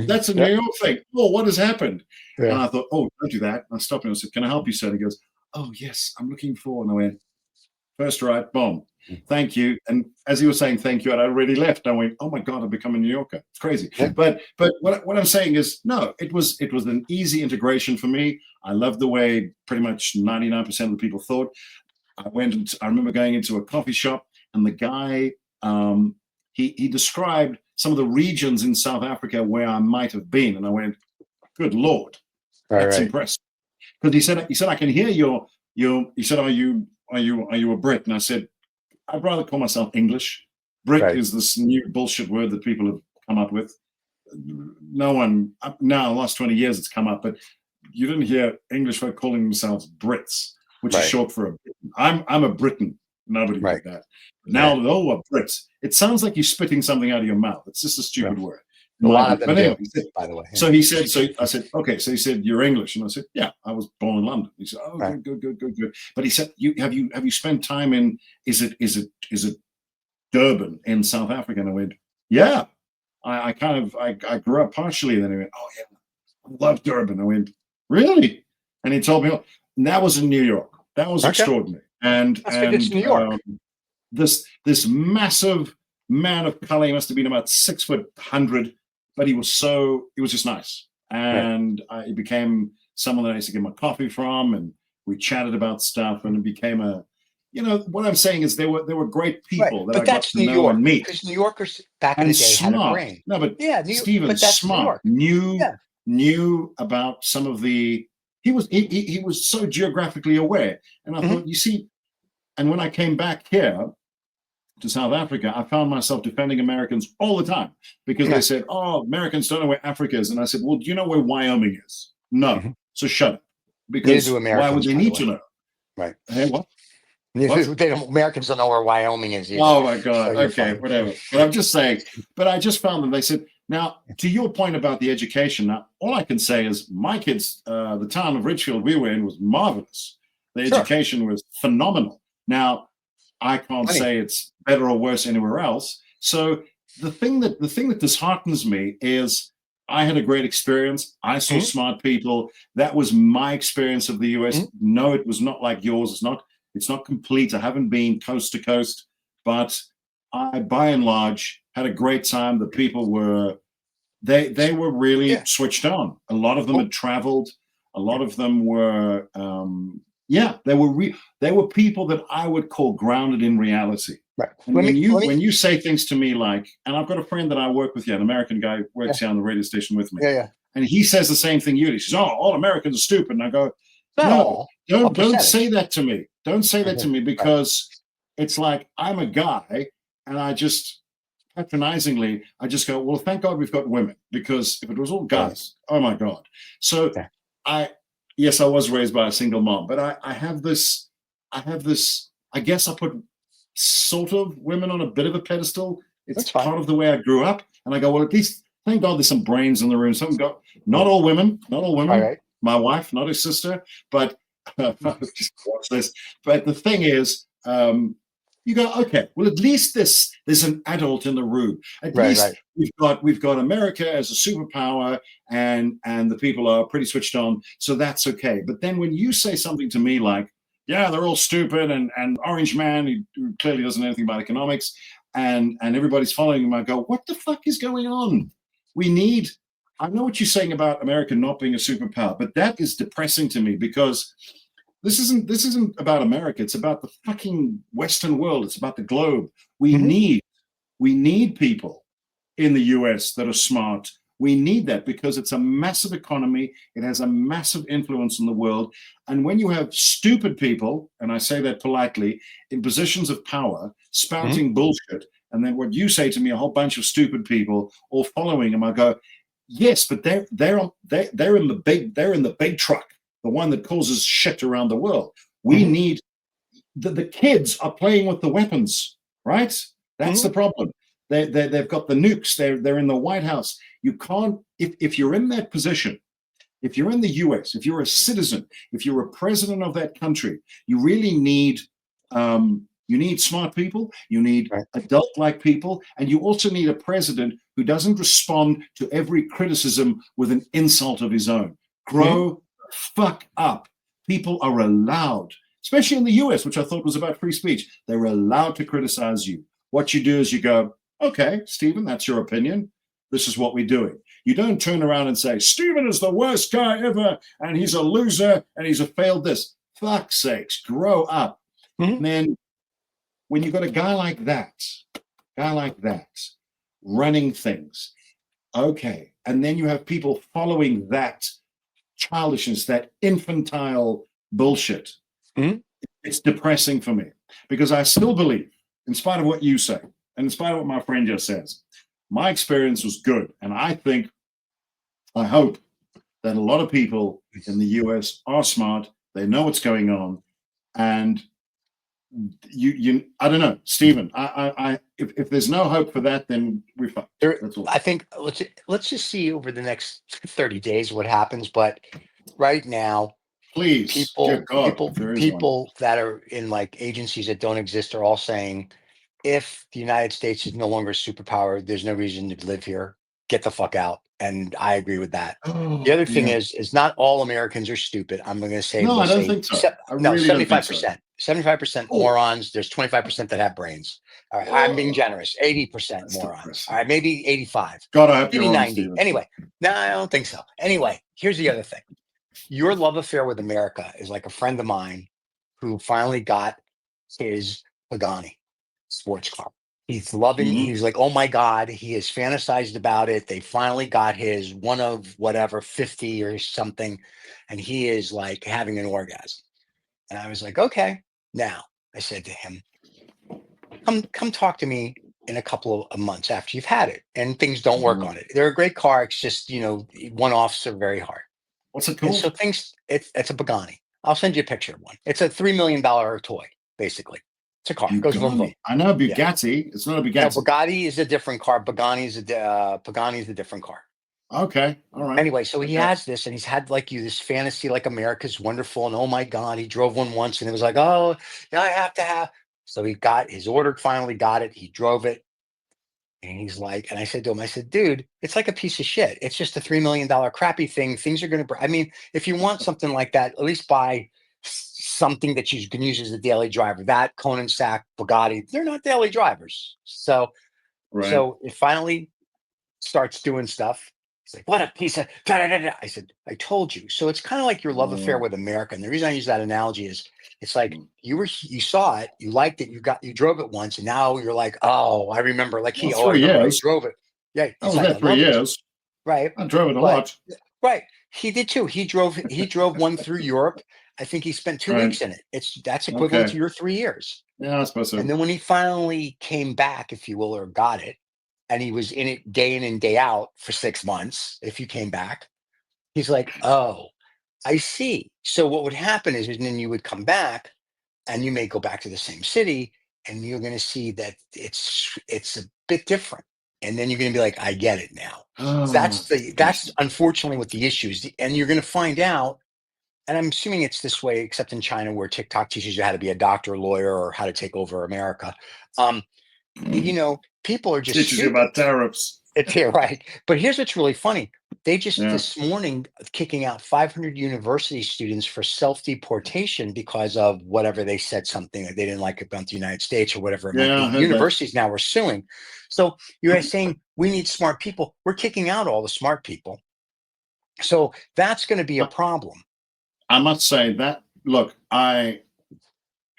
that's a New York thing. Oh, what has happened? Yeah. And I thought, oh, don't do that. And I stopped him and I said, can I help you, sir? And he goes, oh, yes, I'm looking for. And I went, first right, boom, thank you. And as he was saying thank you, I'd already left. I went, oh my God, I've become a New Yorker. It's crazy. Yeah. But what I'm saying is, no, it was an easy integration for me. I loved the way pretty much 99% of the people thought. I remember going into a coffee shop, and the guy, he described some of the regions in South Africa where I might have been. And I went, good Lord, that's impressive. Because he said, I can hear he said, are you a Brit? And I said, I'd rather call myself English. Brit is this new bullshit word that people have come up with. No one, now in the last 20 years it's come up, but you didn't hear English folk calling themselves Brits. which is Right. short for a Briton. I'm a Briton. Nobody Right. did that. Now, a Brit. It sounds like you're spitting something out of your mouth. It's just a stupid word. A lot of them But do, anyway, by the way. so he said, so I said, okay. So he said, you're English. And I said, yeah, I was born in London. He said, oh, Right. good. But he said, have you spent time in, is it Durban in South Africa? And I went, yeah. I grew up partially. And then he went, oh yeah, I love Durban. I went, really? And he told me, and that was in New York. That was extraordinary. And It's New York. This massive man of color, he must have been about 6'100", but he was just nice. And he became someone that I used to get my coffee from, and we chatted about stuff, and it became what I'm saying is there were great people that but I got that's to New know York, and meet. because New Yorkers back in And the day had a smart. brain. No, but Yeah, Stephen, but that's New smart, York. knew about some of the. He was so geographically aware, and I thought, you see, and when I came back here to South Africa, I found myself defending Americans all the time because they said, "Oh, Americans don't know where Africa is," and I said, "Well, do you know where Wyoming is?" No, so shut up. Because why would they need to know? Right. Hey, what? Americans don't know where Wyoming is either. Oh my God. So okay, whatever. But I'm just saying, but I just found them. They said, now, to your point about the education, now, all I can say is my kids, the town of Ridgefield we were in was marvelous. The education was phenomenal. Now, I can't say it's better or worse anywhere else. So the thing that disheartens me is I had a great experience. I saw smart people. That was my experience of the US. No, it was not like yours. It's not complete. I haven't been coast to coast, but I, by and large, had a great time. The people were, they were really switched on. A lot of them had traveled. A lot of them were, they were people that I would call grounded in reality. Right. And when you say things to me like, and I've got a friend that I work with here, an American guy works here on the radio station with me. And he says the same thing you do. He says, "Oh, all Americans are stupid." And I go, "No, don't say that to me. Don't say that to me, because it's like I'm a guy, and I just patronizingly, I just go, well, thank God we've got women, because if it was all guys, oh my God." So I was raised by a single mom, but I have this, I guess I put sort of women on a bit of a pedestal. It's part of the way I grew up. And I go, well, at least thank God there's some brains in the room. Some got, not all women. Right. My wife, not his sister, but just watch this. But the thing is, you go, okay, well, at least there's an adult in the room. At least we've got America as a superpower, and the people are pretty switched on, so that's okay. But then when you say something to me like, yeah, they're all stupid, and Orange Man who clearly doesn't know anything about economics, and everybody's following him, I go, what the fuck is going on? I know what you're saying about America not being a superpower, but that is depressing to me, because this isn't about America. It's about the fucking Western world. It's about the globe. We need people in the US that are smart. We need that, because it's a massive economy. It has a massive influence in the world. And when you have stupid people, and I say that politely, in positions of power, spouting bullshit, and then what you say to me, a whole bunch of stupid people all following them, I go, yes, but they're in the big truck, the one that causes shit around the world. We need the kids are playing with the weapons, right? That's the problem. They've got the nukes. They're in the White House. You can't, if you're in that position, if you're in the US, if you're a citizen, if you're a president of that country, you really need smart people. You need adult-like people, and you also need a president who doesn't respond to every criticism with an insult of his own. Grow the fuck up. People are allowed, especially in the US, which I thought was about free speech. They're allowed to criticize you. What you do is you go, okay, Stephen, that's your opinion. This is what we're doing. You don't turn around and say, Stephen is the worst guy ever, and he's a loser, and he's a failed this. Fuck's sakes, grow up. And then when you've got a guy like that running things, okay, and then you have people following that childishness, that infantile bullshit, it's depressing for me, because I still believe, in spite of what you say, and in spite of what my friend just says, my experience was good. And I hope that a lot of people in the US are smart. They know what's going on. And I don't know, Stephen. If there's no hope for that, then we're fucked. That's all. I think let's just see over the next 30 days what happens. But right now, Please, dear God, if there is one. people that are in like agencies that don't exist are all saying, if the United States is no longer a superpower, there's no reason to live here. Get the fuck out. And I agree with that. The other thing is not all Americans are stupid. I'm going to say no, I don't think so. I really don't think so. 75% morons. There's 25% that have brains. All right, I'm being generous. 80% morons. All right, maybe 85. God, I hope maybe you're 90. Stephen. Anyway, no, I don't think so. Anyway, here's the other thing. Your love affair with America is like a friend of mine who finally got his Pagani sports car. He's loving it. He's like, oh my God, he has fantasized about it. They finally got his one of whatever 50 or something. And he is like having an orgasm. And I was like, okay. Now I said to him, come talk to me in a couple of months after you've had it and things don't work on it. They're a great car. It's just, one-offs are very hard. What's it called? And so it's a Pagani. I'll send you a picture of one. It's a $3 million toy, basically. It's a car. It goes boom, boom. I know Bugatti. Yeah. It's not a Bugatti. No, Bugatti is a different car. Pagani is a different car. Okay. All right. Anyway, so he has this, and he's had this fantasy, like America's wonderful, and oh my God, he drove one once, and it was like, oh, I have to have. So he got his order, finally got it. He drove it, and he's like, and I said to him, I said, dude, it's like a piece of shit. It's just a $3 million crappy thing. Things are going to. I mean, if you want something like that, at least buy something that you can use as a daily driver. That Conan Sack, Bugatti, they're not daily drivers. So, so it finally starts doing stuff. He's like, what a piece of da-da-da-da. I said, I told you. So it's kind of like your love affair with America. And the reason I use that analogy is it's like you saw it, you liked it, you drove it once, and now you're like, oh, I remember, like he drove it. Yeah, I was there 3 years. Right. I drove it a lot. Right. He did too. He drove one through Europe. I think he spent 2 weeks in it. That's equivalent to your 3 years. Yeah, I suppose so. And then when he finally came back, if you will, or got it, and he was in it day in and day out for 6 months, if you came back, he's like, oh, I see. So what would happen is then you would come back and you may go back to the same city and you're going to see that it's a bit different. And then you're going to be like, I get it now. That's unfortunately what the issue is. And you're going to find out, and I'm assuming it's this way, except in China where TikTok teaches you how to be a doctor, lawyer, or how to take over America. People are just teaches you about tariffs. It's here, right? But here's what's really funny. They just this morning kicking out 500 university students for self-deportation because of whatever they said something that they didn't like about the United States or whatever. Universities now are suing. So you're saying we need smart people. We're kicking out all the smart people. So that's going to be a problem. I must say that, look, I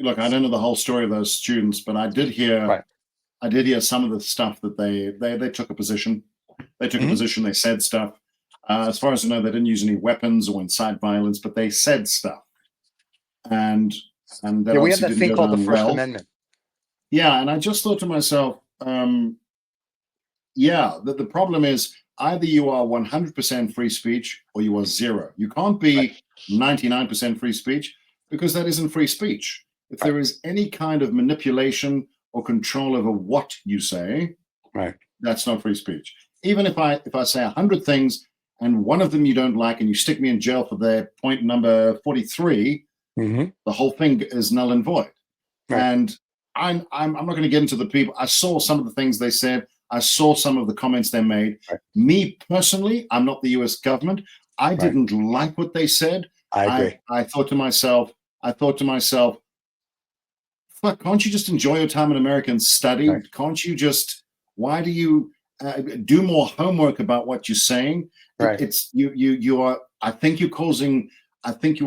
don't know the whole story of those students, but I did hear some of the stuff that they took a position. They took a position, they said stuff. As far as I know, they didn't use any weapons or incite violence, but they said stuff. And we have that thing called the First Amendment. Yeah, and I just thought to myself, the problem is either you are 100% free speech or you are zero. You can't be 99% free speech because that isn't free speech. If there is any kind of manipulation or control over what you say, that's not free speech. Even if I say 100 things and one of them you don't like and you stick me in jail for their point number 43, the whole thing is null and void. And I'm not going to get into the people. I saw some of the things they said. I saw some of the comments they made. Me personally, I'm not the US government. I didn't like what they said. I agree. I thought to myself, fuck, can't you just enjoy your time in America and study? Can't you just, why do you do more homework about what you're saying? It's you are, I think you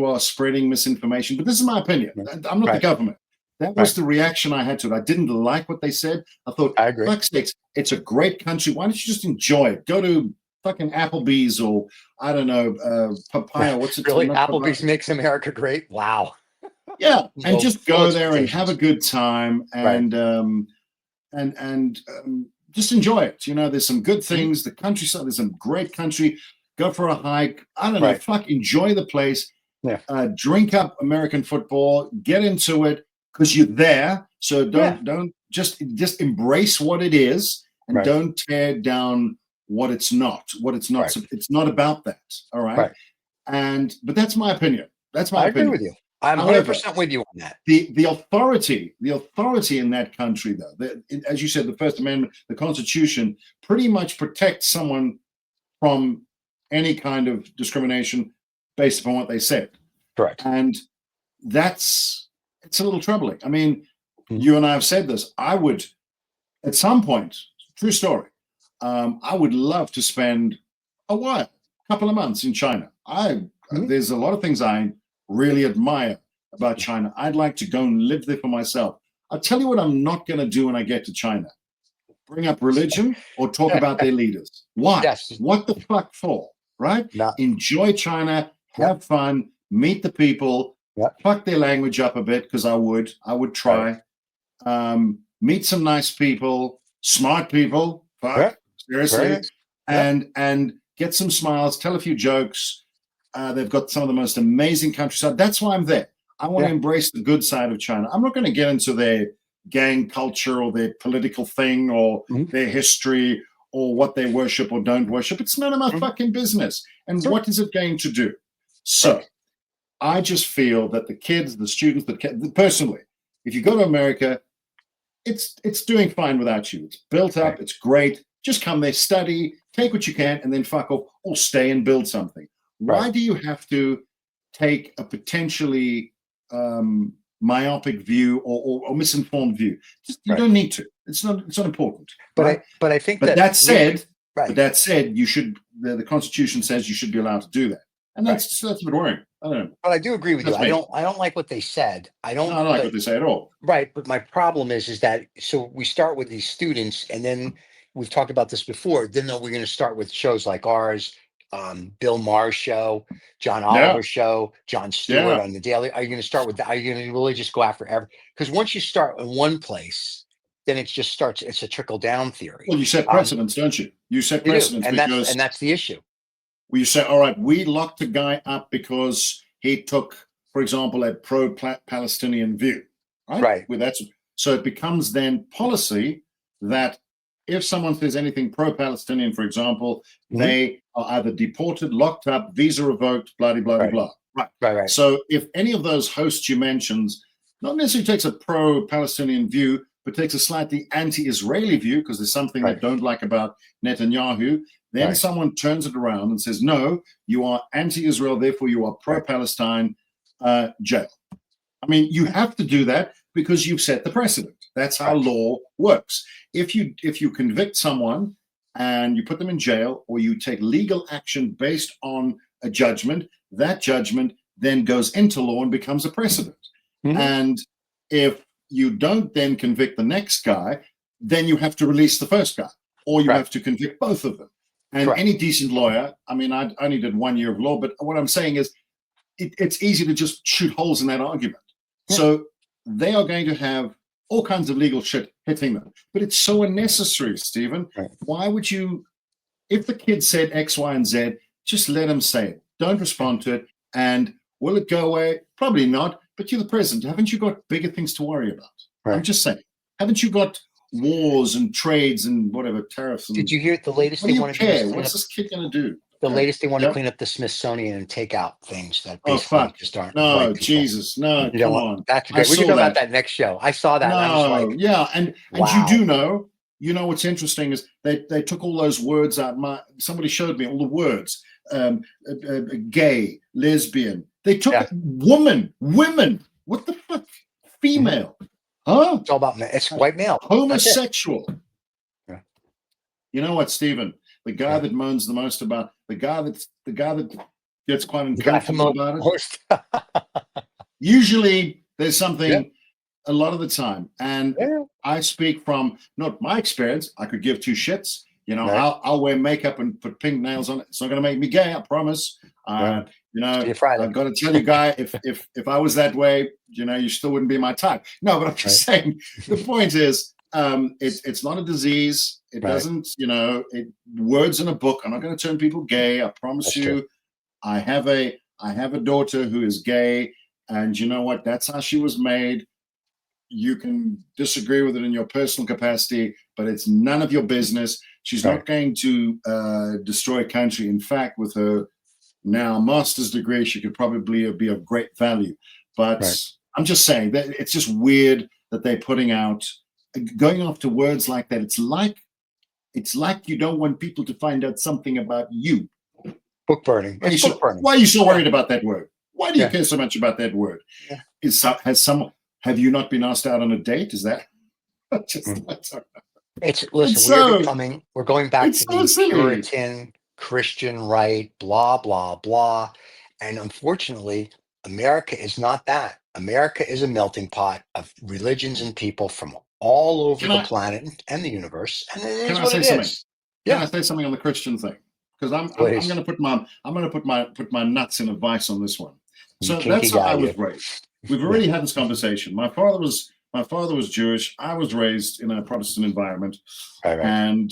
are spreading misinformation, but this is my opinion. I'm not the government. That was the reaction I had to it. I didn't like what they said. I thought, I agree. Fuck's sakes, it's a great country. Why don't you just enjoy it? Go to fucking Applebee's or I don't know, Papaya. What's it? Really? Applebee's makes America great? Wow. Yeah, and just go there and have a good time and just enjoy it. You know, there's some good things. The countryside, there's some great country. Go for a hike. I don't know. Fuck, enjoy the place. Yeah. Drink up American football, get into it because you're there. So don't just embrace what it is and don't tear down what it's not. It's not about that. All right. But that's my opinion. That's my opinion. I agree with you. I'm 100% with you on that. The authority in that country, though, as you said, the First Amendment, the Constitution, pretty much protects someone from any kind of discrimination based upon what they said. Correct. And it's a little troubling. I mean, you and I have said this. I would, at some point, true story, I would love to spend a couple of months in China. There's a lot of things I really admire about China. I'd like to go and live there for myself. I'll tell you what I'm not going to do when I get to China. Bring up religion or talk about their leaders. Why? Yes. What the fuck for? Right? Enjoy China, have fun, meet the people, fuck their language up a bit, because I would try. Meet some nice people, smart people, seriously, and get some smiles, tell a few jokes. They've got some of the most amazing countryside. That's why I'm there. I want to embrace the good side of China. I'm not going to get into their gang culture or their political thing or their history or what they worship or don't worship. It's none of my fucking business. And what is it going to do? So I just feel that the kids, the students, personally, if you go to America, it's doing fine without you. It's built up. It's great. Just come there, study, take what you can, and then fuck off or stay and build something. Why do you have to take a potentially myopic view or misinformed view? You don't need to. It's not important. But I think that said, you should. The Constitution says you should be allowed to do that, and that's a bit worrying. I don't know. But I do agree with you. I don't like what they said. I don't like what they say at all. Right. But my problem is that so we start with these students, and then we've talked about this before. Then we're going to start with shows like ours. Bill Maher's show, John Oliver's show, Jon Stewart on the Daily. Are you going to start with that? Are you going to really just go after every? Because once you start in one place, then it just starts. It's a trickle down theory. Well, you set precedents, don't you? You set precedents, and that's the issue. Well, you say, all right, we locked a guy up because he took, for example, a pro-Palestinian view, right? So it becomes then policy that if someone says anything pro-Palestinian, for example, they are either deported, locked up, visa revoked, blah, blah, blah, blah. Right. So if any of those hosts you mentioned not necessarily takes a pro-Palestinian view, but takes a slightly anti-Israeli view, because there's something they don't like about Netanyahu, then someone turns it around and says, no, you are anti-Israel, therefore you are pro-Palestine, jail. I mean, you have to do that because you've set the precedent. That's how law works. If you convict someone and you put them in jail, or you take legal action based on a judgment, that judgment then goes into law and becomes a precedent. And if you don't then convict the next guy, then you have to release the first guy, or you have to convict both of them. And any decent lawyer, I mean, I only did 1 year of law, but what I'm saying is it's easy to just shoot holes in that argument. So they are going to have all kinds of legal shit hitting them. But it's so unnecessary, Stephen. Why would you, if the kid said X, Y, and Z, just let him say it. Don't respond to it. And will it go away? Probably not. But you're the president. Haven't you got bigger things to worry about? I'm just saying. Haven't you got wars and trades and whatever, tariffs? And, did you hear the latest they want to do? What's this kid going to do? The latest, they want to clean up the Smithsonian and take out things that basically just aren't. No, Jesus, no, come on. That's great. We can talk about that next show. I saw that. No, and I was like, and you do know. You know what's interesting is they took all those words out. Somebody showed me all the words. Gay, lesbian. They took women. What the fuck? Female. Huh? It's all about men. It's white male. Homosexual. You know what, Stephen? The guy that moans the most about the guy that gets quite uncomfortable about it. Usually there's something a lot of the time. And I speak from not my experience. I could give two shits. You know, I'll wear makeup and put pink nails on it. It's not going to make me gay, I promise. You know, I've got to tell you, guy, if I was that way, you know, you still wouldn't be my type. No, but I'm just saying, the point is, it's not a disease. It doesn't, you know, words in a book. I'm not going to turn people gay. I promise you. I have a I have a daughter who is gay, and you know what? That's how she was made. You can disagree with it in your personal capacity, but it's none of your business. She's not going to destroy a country. In fact, with her now master's degree, she could probably be of great value. But I'm just saying that it's just weird that they're putting out, going after words like that. It's like you don't want people to find out something about you. Book burning. It's book burning. Why are you so worried about that word? Why do you care so much about that word? Have you not been asked out on a date? Is that we're going back to the Puritan Christian right, blah, blah, blah. And unfortunately, America is not that. America is a melting pot of religions and people from all over the planet and the universe. And it is what it is. Can I say something on the Christian thing? Because I'm going to put my nuts in a vice on this one. So that's how I was raised. We've already had this conversation. My father was Jewish. I was raised in a Protestant environment, and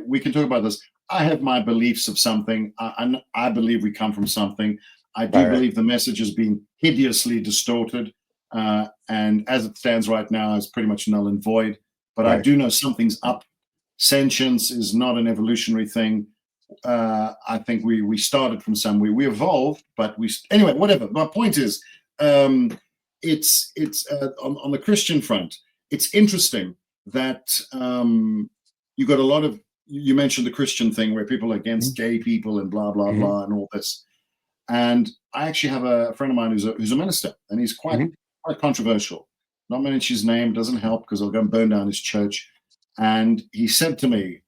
we can talk about this. I have my beliefs of something. I believe we come from something. I do believe the message has been hideously distorted, and as it stands right now, is pretty much null and void. But I do know something's up. Sentience is not an evolutionary thing. I think we started from somewhere. We evolved, but anyway, whatever. My point is, it's on the Christian front. It's interesting that you got a lot of. You mentioned the Christian thing where people are against gay people and blah blah blah and all this. And I actually have a friend of mine who's a minister, and he's quite controversial. Not mention his name doesn't help because I'll go and burn down his church. And he said to me,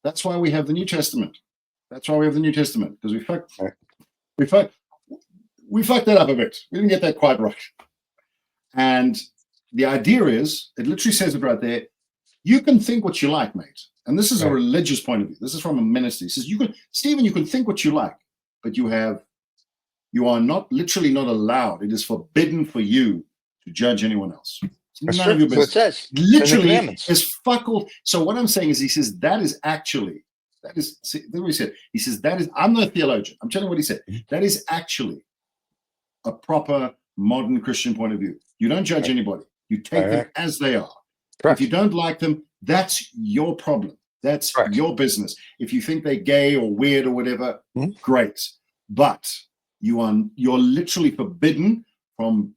"That's why we have the New Testament. That's why we have the New Testament, because we fucked that up a bit. We didn't get that quite right." And the idea is, it literally says it right there. You can think what you like, mate. And this is a religious point of view. This is from a minister. He says, Stephen, you can think what you like, but you are not literally not allowed. It is forbidden for you to judge anyone else. It's none of your business. So it says. Literally, it's fuck all. So what I'm saying is, he says see, that's what he said. He says I'm not a theologian. I'm telling you what he said. That is actually a proper modern Christian point of view. You don't judge anybody. You take them as they are. If you don't like them, that's your problem. That's your business. If you think they're gay or weird or whatever, great. But you're literally forbidden from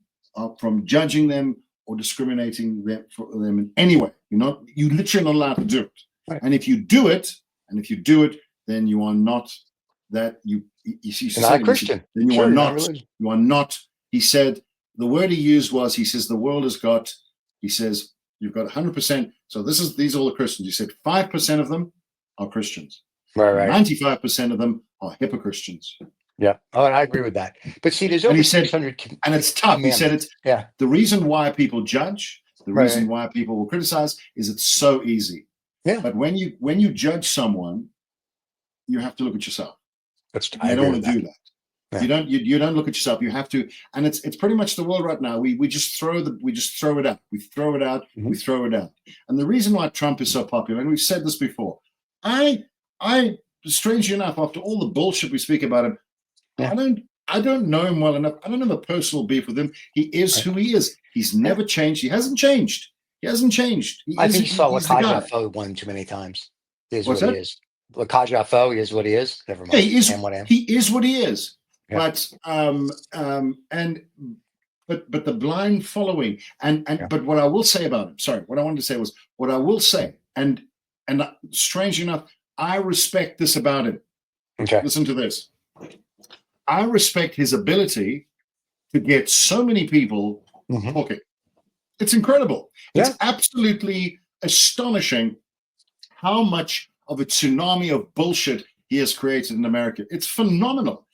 judging them or discriminating for them in any way. You literally not allowed to do it. And if you do it, then you are not that you see. You're not a Christian. Then you are not. You are not. He said the word he used was. He says the world has got. He says you've got 100%. So these are all the Christians. He said 5% of them are Christians. 95% of them are hypocristians. Yeah. Oh, and I agree with that. But see, there's over 600 and it's tough. He said it's the reason why people judge, the reason why people will criticize is it's so easy. Yeah. But when you judge someone, you have to look at yourself. I don't want to do that. Yeah. You don't look at yourself. You have to, and it's pretty much the world right now. We just throw it out. We throw it out. We throw it out. And the reason why Trump is so popular, and we've said this before, I strangely enough, after all the bullshit we speak about him, I don't know him well enough. I don't have a personal beef with him. He is who he is. He's never changed. He hasn't changed. I think you saw Lakaja one too many times. He is what he is. Lakaja is what he is. Never mind. He is what he is. Yeah. But the blind following but what I will say about him, what I wanted to say was what I will say, and strangely enough, I respect this about him. Okay. Listen to this. I respect his ability to get so many people talking. It's incredible. Yeah. It's absolutely astonishing how much of a tsunami of bullshit he has created in America. It's phenomenal.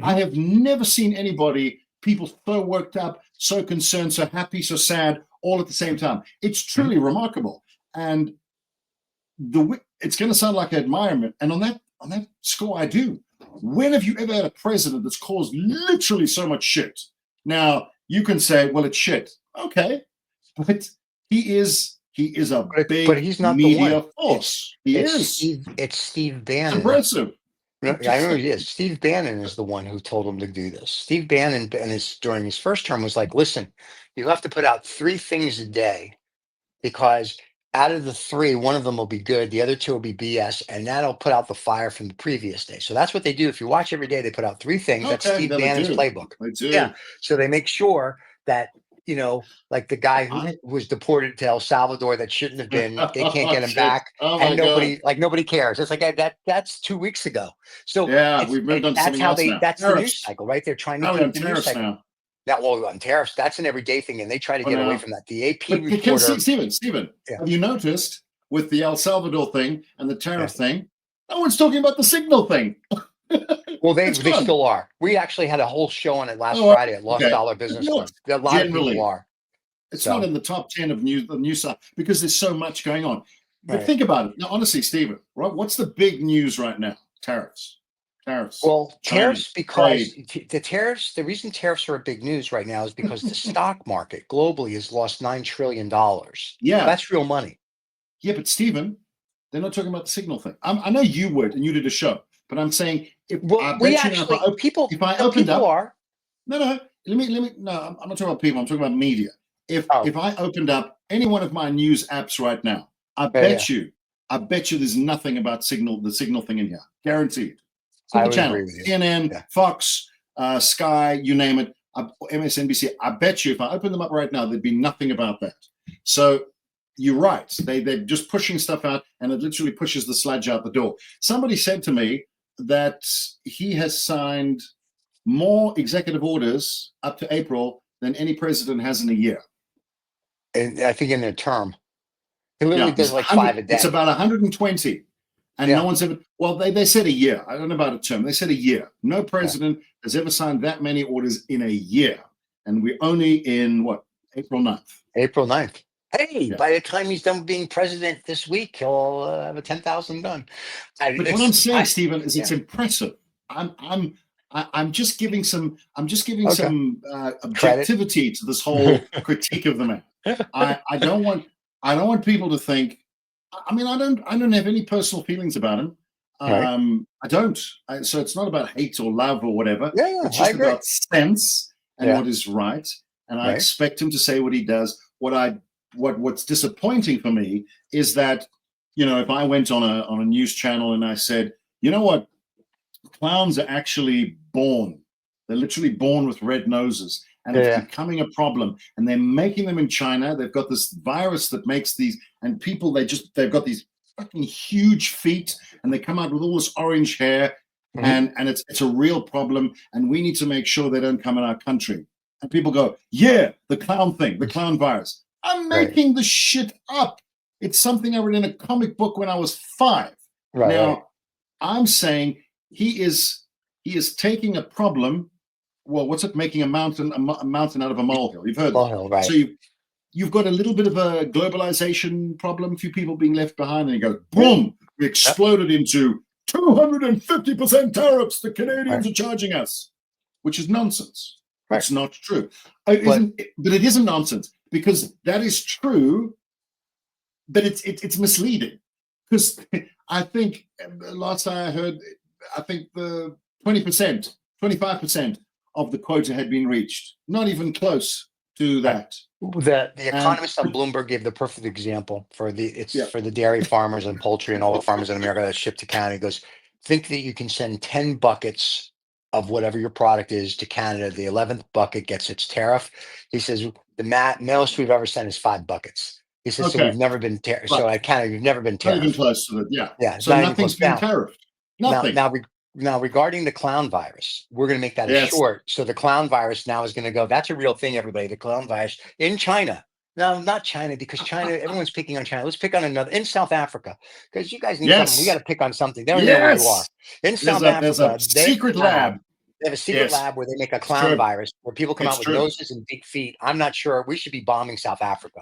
I have never seen people so worked up, so concerned, so happy, so sad, all at the same time. It's truly remarkable. And it's going to sound like I admire him. And on that score, I do. When have you ever had a president that's caused literally so much shit? Now, you can say, well, it's shit. Okay. But he is a big but he's not media the one. force. It's Steve Bannon. It's impressive. I remember, yeah, Steve Bannon is the one who told him to do this. Steve Bannon, during his first term, was like, listen, you have to put out 3 things a day, because out of the 3, one of them will be good, the other 2 will be BS, and that'll put out the fire from the previous day. So that's what they do. If you watch every day, they put out 3 things. That's Okay, Steve no, they Bannon's do. playbook. They do. Yeah. So they make sure that, like the guy who I- was deported to El Salvador that shouldn't have been, they can't get him Shit. back. Oh my And God. nobody cares. It's like that's 2 weeks ago. So Yeah, we've moved on to that's something how else now. that's the news Tariffs. cycle, right? They're trying to Now we're keep on the news tariffs cycle. now. On tariffs, that's an everyday thing, and they try to Well, get away now- from that. The AP But reporter, Stephen, Yeah. have you noticed with the El Salvador thing and the tariff thing, no one's talking about the signal thing. well, they It's gone. still are. We actually had a whole show on it last Oh, Friday at Lost okay. Dollar Business Not Club. A lot of generally. people are. It's So- not in the top 10 of the news side because there's so much going on. But Right. think about it. Now, honestly, Stephen, right? What's the big news right now? Tariffs. Well, China, tariffs, because the reason tariffs are a big news right now is because the stock market globally has lost $9 trillion. Yeah. That's real money. Yeah, but Stephen, they're not talking about the signal thing. I know you would, and you did a show, but I'm saying Well, I we bet you actually, now people, if I no, opened people up, are. no, let me. No, I'm not talking about people. I'm talking about media. If Oh. I opened up any one of my news apps right now, I bet you there's nothing about the signal thing in here. Guaranteed. I Single would channel, agree with you. CNN, Yeah. Fox, Sky, you name it, MSNBC. I bet you if I open them up right now, there'd be nothing about that. So you're right. They're just pushing stuff out, and it literally pushes the sludge out the door. Somebody said to me that he has signed more executive orders up to April than any president has in a year. And I think in their term, he literally Yeah, does it's like 100 5 a day. It's about 120. And Yeah. no one's ever, well, they said a year. I don't know about a term. They said a year. No president has ever signed that many orders in a year. And we're only in what? April 9th. April 9th. Hey, Yeah. by the time he's done being president this week, he'll have a 10,000 done. But what I'm saying, Stephen, is it's impressive. I'm just giving some some objectivity to this whole critique of the man. I don't want people to think. I mean, I don't have any personal feelings about him. I don't. So it's not about hate or love or whatever. Yeah, It's just I agree. about sense and Yeah. what is right. And I Right. expect him to say what he does. What's disappointing for me is that, if I went on a news channel and I said, you know what, clowns are actually born. They're literally born with red noses. And it's becoming a problem. And they're making them in China. They've got this virus that makes these, and people, they've got these fucking huge feet, and they come out with all this orange hair, and it's a real problem. And we need to make sure they don't come in our country. And people go, yeah, the clown thing, the clown virus. I'm making the shit up. It's something I read in a comic book when I was 5. Now, I'm saying he is taking a problem. Well, what's it? Making a mountain out of a molehill. You've heard Molehill, right. So you've got a little bit of a globalization problem, few people being left behind, and you go, boom, we exploded into 250% tariffs the Canadians are charging us, which is nonsense. Right. It's not true. But it isn't nonsense, because that is true, but it's misleading. Because I think last time I heard, I think the 20%, 25% of the quota had been reached. Not even close to that. The economist on Bloomberg gave the perfect example for the dairy farmers and poultry and all the farmers in America that ship to Canada. He goes, think that you can send 10 buckets of whatever your product is to Canada. The 11th bucket gets its tariff. He says the most we've ever sent is 5 buckets. He says, so we've never been tariffed. So at Canada, you've never been tariffed. Not even close to that. Yeah. So nothing's been tariffed. Nothing. Now, regarding the clown virus, we're going to make that a short. So the clown virus now is going to go. That's a real thing, everybody. The clown virus in China. No, not China, because China, everyone's picking on China. Let's pick on another. In South Africa, because you guys need something. We got to pick on something. They don't know where you are. In South Africa, there's a secret lab. They have a secret lab where they make a clown virus where people come out with noses and big feet. I'm not sure. We should be bombing South Africa.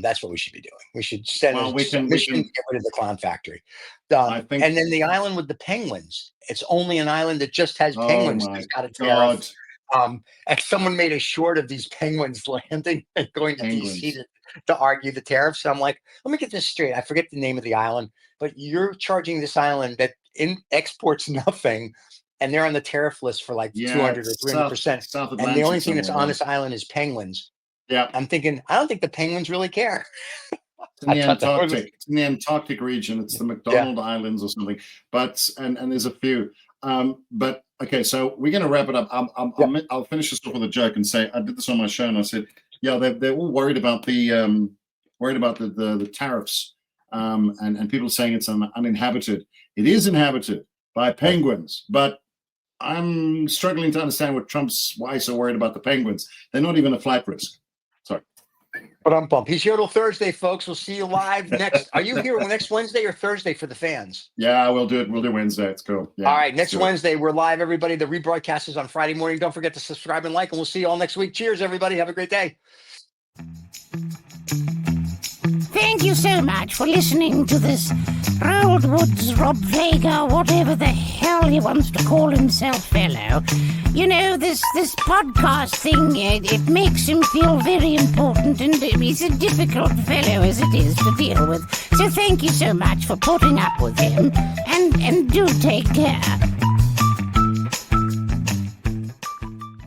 That's what we should be doing. We should send a mission to get rid of the clown factory. And then the island with the penguins. It's only an island that just has penguins. They've got a tariff. And someone made a short of these penguins landing and going to DC to argue the tariffs. So I'm like, let me get this straight. I forget the name of the island, but you're charging this island that exports nothing, and they're on the tariff list for like 200 or 300%. And the only thing that's on this island is penguins. Yeah. I'm thinking, I don't think the penguins really care. It's in the Antarctic. It's in the Antarctic region. It's the McDonald Islands or something. But and there's a few. But okay, so we're going to wrap it up. I'll finish this off with a joke and say I did this on my show and I said, yeah, they're all worried about the tariffs, and people saying it's uninhabited. It is inhabited by penguins, but I'm struggling to understand why he's so worried about the penguins. They're not even a flight risk. Sorry. But he's here till Thursday, folks. We'll see you live next. Are you here next Wednesday or Thursday for the fans? Yeah, we'll do it. We'll do Wednesday. It's cool. Yeah, all right, next Wednesday we're live, everybody. The rebroadcast is on Friday morning. Don't forget to subscribe and like, and we'll see you all next week. Cheers, everybody. Have a great day. Thank you so much for listening to this Old Woods Rob Vega, whatever the hell he wants to call himself, fellow. You know, this podcast thing, it makes him feel very important, and he's a difficult fellow as it is to deal with. So thank you so much for putting up with him, and do take care.